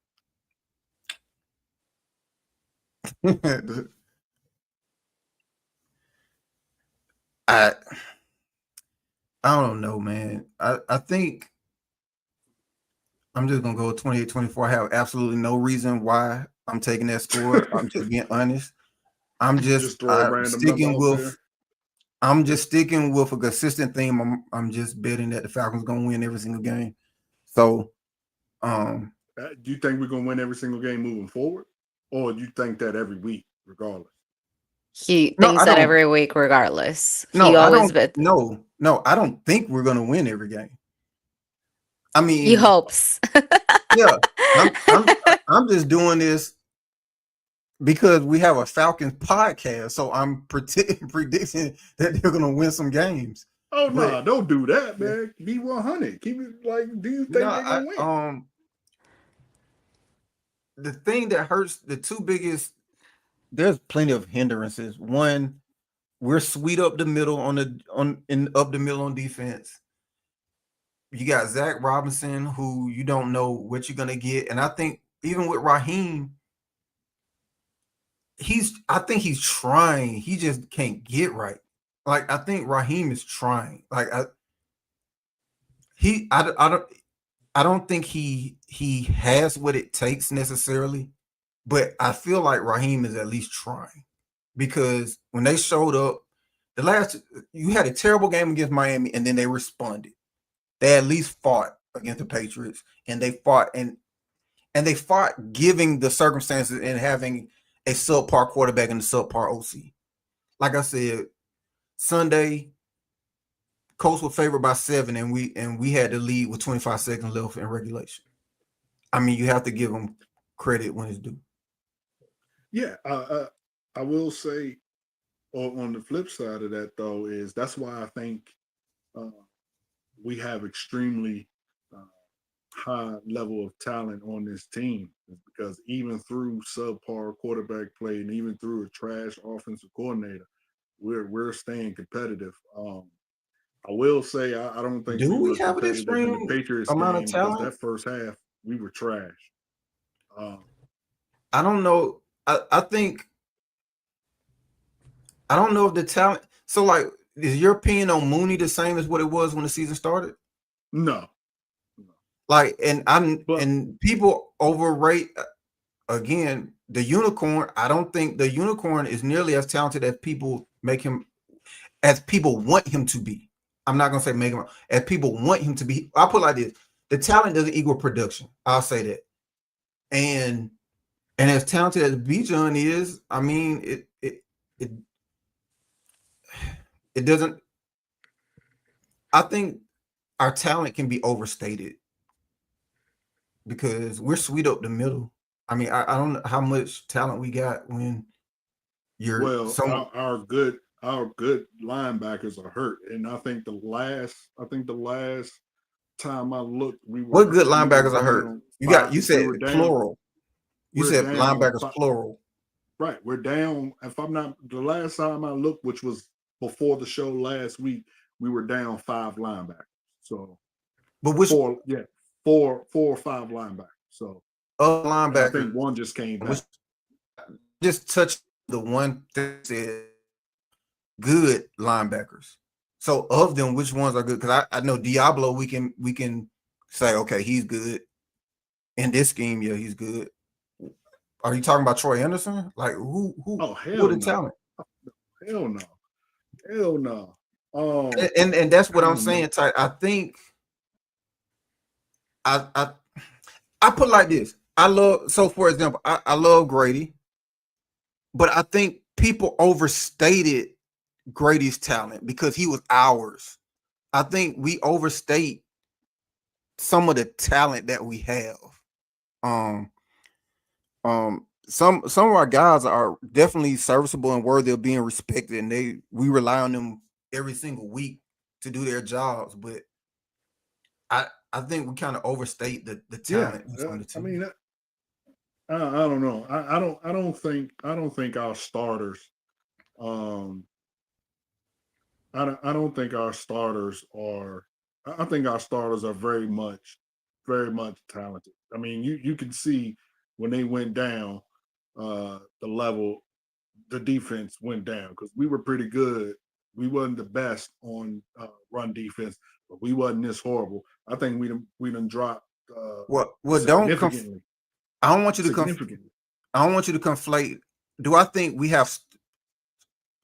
I I don't know, man. I think I'm just gonna go 28-24. I have absolutely no reason why I'm taking that score. I'm just being honest. I'm just Just throw a random number sticking out with there. I'm just sticking with a consistent theme. I'm just betting that the Falcons gonna win every single game. So Do you think we're gonna win every single game moving forward, or do you think that every week, regardless? He no, thinks I that don't every week, regardless. no, He I always don't bet. no, I don't think we're gonna win every game. I He mean, hopes. yeah, I'm I'm I'm just doing this because we have a Falcons podcast, so I'm predicting that they're gonna win some games. Oh no, But nah, don't do that, yeah, man. Be 100. Keep it like. Do you no, think they're gonna win? the thing that hurts the two biggest. There's plenty of hindrances. One, we're sweet up the middle up the middle on defense. You got Zach Robinson, who you don't know what you're gonna get, and I think even with Raheem, I think he's trying. He just can't get right. Like I think Raheem is trying. Like he I don't think he has what it takes necessarily, but I feel like Raheem is at least trying because when they showed up, you had a terrible game against Miami, and then they responded. They at least fought against the Patriots, and they fought giving the circumstances and having a subpar quarterback and a subpar OC. Like I said, Sunday, Colts were favored by 7, and we had the lead with 25 seconds left in regulation. I mean, you have to give them credit when it's due. Yeah, I will say, on the flip side of that though, is that's why I think uh, we have extremely uh, high level of talent on this team, is because even through subpar quarterback play and even through a trash offensive coordinator, we're staying competitive. I will say I don't think Do we we were have an competitive in the extreme Patriots amount of game because talent? that first half we were trash. Um, I don't know. I think I don't know if the talent. So, like, is your opinion on Mooney the same as what it was when the season started? no, no, Like, but and people overrate again the unicorn. I don't think the unicorn is nearly as talented as people make him, as people want him to be. I'm not gonna say make him as people want him to be. I'll put it like this: the talent doesn't equal production. I'll say that. And And as talented as Bijan is, I mean, it it doesn't. I think our talent can be overstated because we're sweet up the middle. I mean, I don't know how much talent we got when you're Well, someone. our good linebackers are hurt, and I think the last time I looked, What good we were linebackers are hurt? down You we said were down plural. You we're said down linebackers plural. right. We're down. If I'm not the last time I looked, which was before the show last week, we were down 5 linebackers. So But which four, yeah, four or five linebackers. So, other and I linebackers? think one just came Which back. just touch the one thing said good linebackers. So of them, which ones are good? Because I know Diablo, we can say okay, he's good in this scheme. Yeah, he's good. Are you talking about Troy Anderson? Like Oh who are hell the no, talent? hell no, hell no. And that's I what I'm don't know. saying. Ty. I think I I put it like this. I love so for example, I love Grady, but I think people overstated Grady's talent because he was ours. I think we overstate some of the talent that we have. Um, some of our guys are definitely serviceable and worthy of being respected, and we rely on them every single week to do their jobs. But I think we kind of overstate the Yeah, talent that's on the I team. mean, I don't know. I don't think our starters. Um, I don't think our starters are. I think our starters are very much talented. I mean, you can see when they went down, the level, the defense went down because we were pretty good. We wasn't the best on run defense, but we wasn't this horrible. I think we done dropped Well, don't significantly, I don't want you to significantly. I don't want you to conflate. Do I think we have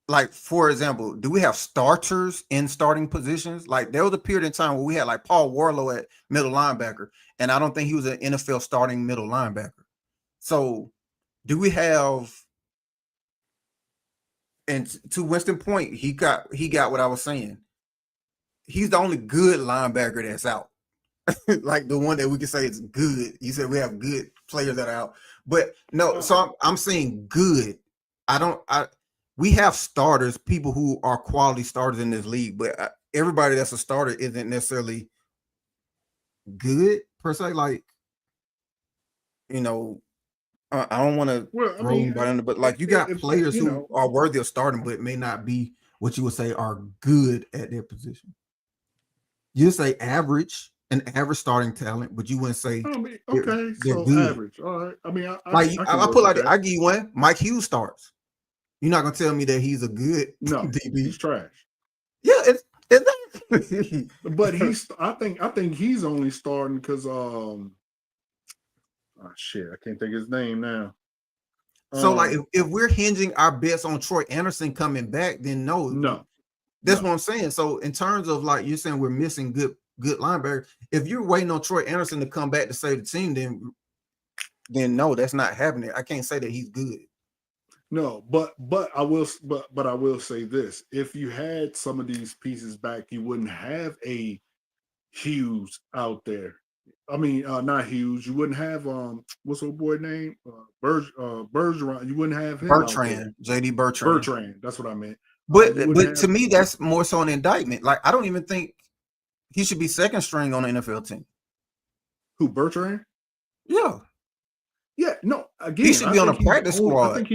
like for example, do we have starters in starting positions? Like there was a period in time where we had like Paul Warlow at middle linebacker, and I don't think he was an NFL starting middle linebacker. So do we have and to Winston Point, he got what I was saying. He's the only good linebacker that's out. Like the one that we can say is good. You said we have good players that are out, but no. So I'm saying good. I don't. I We have starters, people who are quality starters in this league, but everybody that's a starter isn't necessarily good per se. Like you know, I don't want to Well, I throw mean, anybody under, but like you got if players you who know, are worthy of starting, but may not be what you would say are good at their position. You say average, an average starting talent, but you wouldn't say I mean, they're, okay, they're so good. average. All right. I mean, Like I can I work put with like that. I give you one. Mike Hughes starts. You're not gonna tell me that he's a good No, he's DB. trash. Yeah, it's But I think he's only starting because oh shit, I can't think of his name now. so like Um, if we're hinging our bets on Troy Anderson coming back, then no, no, that's no. what I'm saying. So in terms of like you're saying we're missing good linebacker. If you're waiting on Troy Anderson to come back to save the team, then no, that's not happening. I can't say that he's good. No, but I will say this: if you had some of these pieces back, you wouldn't have a Hughes out there. I mean, not Hughes. You wouldn't have what's old boy name? Bergeron. You wouldn't have him out there. Bertrand, JD Bertrand. Bertrand. That's what I meant. You But wouldn't but have to me, that's more so an indictment. Like I don't even think he should be second string on the NFL team. who Bertrand? Yeah, Yeah, no. he Again, should be on a practice squad.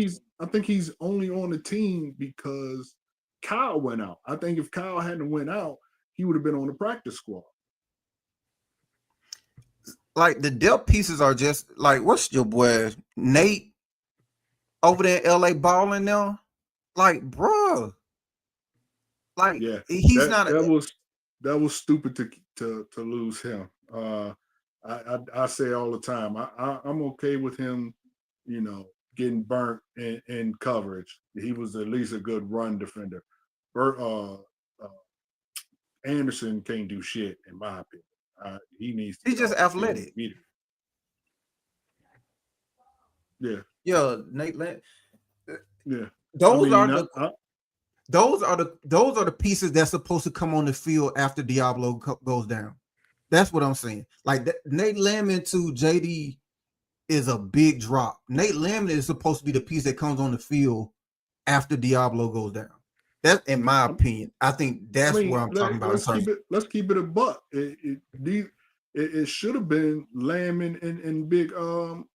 I think he's only on the team because Kyle went out. I think if Kyle hadn't went out, he would have been on the practice squad. Like the depth pieces are just like what's your boy Nate over there in LA balling now? Like, bruh, like Yeah, he's not a that was stupid to lose him. I say all the time, I'm okay with him, you know, getting burnt in coverage. He was at least a good run defender. Bert, Anderson can't do shit in my opinion. He needs to he's get just off the field athletic. immediately. Yeah, Yeah, Nate Land. yeah. I Those are mean, the those are the pieces that's supposed to come on the field after Diablo goes down. That's what I'm saying. Like Nate Lamb to JD is a big drop. Nate Lamb is supposed to be the piece that comes on the field after Diablo goes down. That's in my I, opinion. I think I that's what mean, I'm talking about in terms. let's keep it a buck. It should have been Lamb and Big O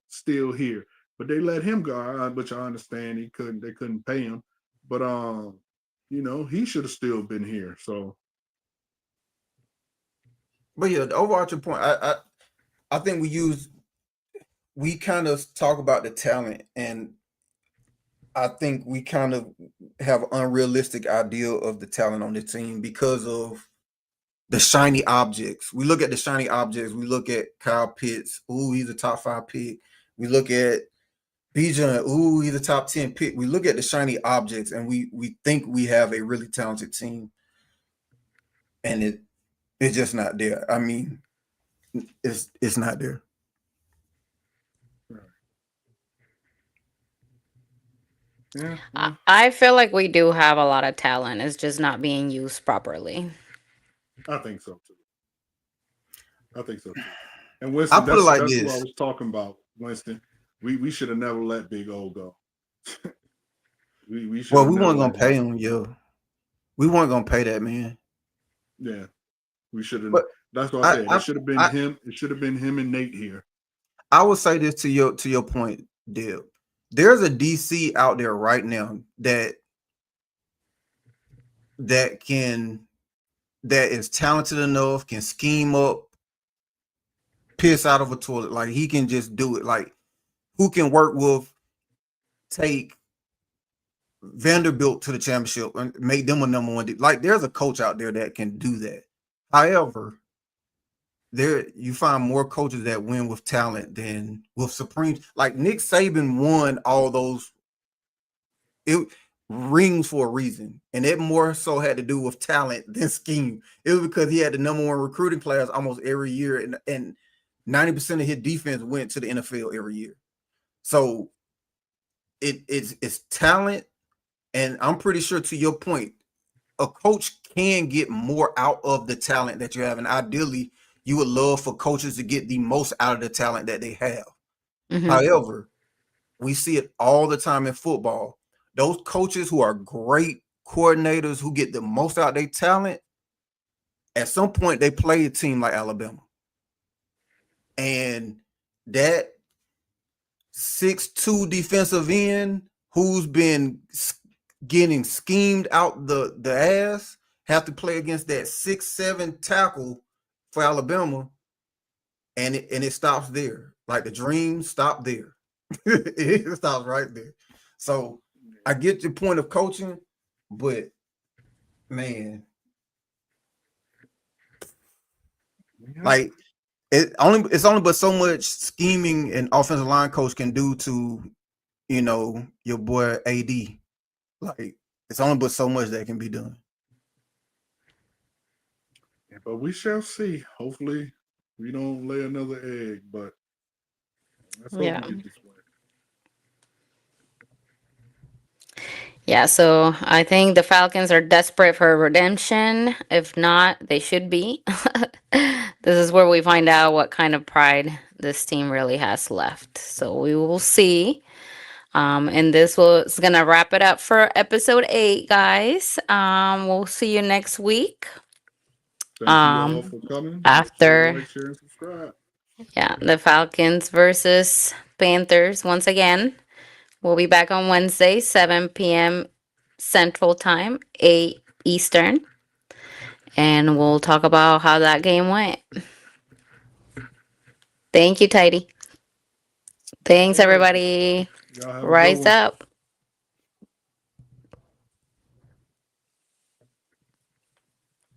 still here, but they let him go. Which I understand they couldn't pay him, but he should have still been here. So But yeah, the overarching point, I think we kind of talk about the talent, and I think we kind of have an unrealistic idea of the talent on the team because of the shiny objects. We look at the shiny objects. We look at Kyle Pitts. Ooh, he's a top 5 pick. We look at Bijan. Ooh, he's a top 10 pick. We look at the shiny objects, and we think we have a really talented team, and it's just not there. I mean, it's not there. yeah, I feel like we do have a lot of talent. It's just not being used properly. I think so too. I think so too. And I Winston, put it like that's what I this. was talking about. Winston, we should have never let Big O go. We should Well, have we never weren't gonna let him pay go. him, yo. We weren't gonna pay that man. Yeah, we should have. But That's what I I said. It I should have been I, him. It should have been him and Nate here. I would say this to your point, Dib. There's a DC out there right now that can that is talented enough, can scheme up, piss out of a toilet. Like he can just do it. Like who can work with take Vanderbilt to the championship and make them a number one. Like there's a coach out there that can do that. However, there you find more coaches that win with talent than with supreme. Like Nick Saban won all those it rings for a reason, and it more so had to do with talent than scheme. It was because he had the number one recruiting class almost every year, and 90% of his defense went to the NFL every year. So it's talent, and I'm pretty sure to your point, a coach can get more out of the talent that you have, and ideally, you would love for coaches to get the most out of the talent that they have. Hmm. However, we see it all the time in football. Those coaches who are great coordinators who get the most out of their talent, at some point they play a team like Alabama. And that 6'2" defensive end who's been getting schemed out the ass have to play against that 6'7" tackle for Alabama, and it stops there. Like the dream stopped there. It stops right there. So I get your point of coaching, but man, Yeah. like it's only but so much scheming an offensive line coach can do to your boy AD. Like it's only but so much that can be done. Yeah, but we shall see. Hopefully, we don't lay another egg. But let's hope we Yeah. get this win. Yeah, so I think the Falcons are desperate for redemption. If not, they should be. This is where we find out what kind of pride this team really has left. So we will see. And this was gonna wrap it up for episode 8, guys. We'll see you next week. Thank you all Um, for coming. Make sure to after like, share, and subscribe. yeah, the Falcons versus Panthers once again. We'll be back on Wednesday, 7 p.m. Central Time, 8 Eastern, and we'll talk about how that game went. Thank you, Tidy. Thanks, All right. everybody. Y'all have a good Rise one. up.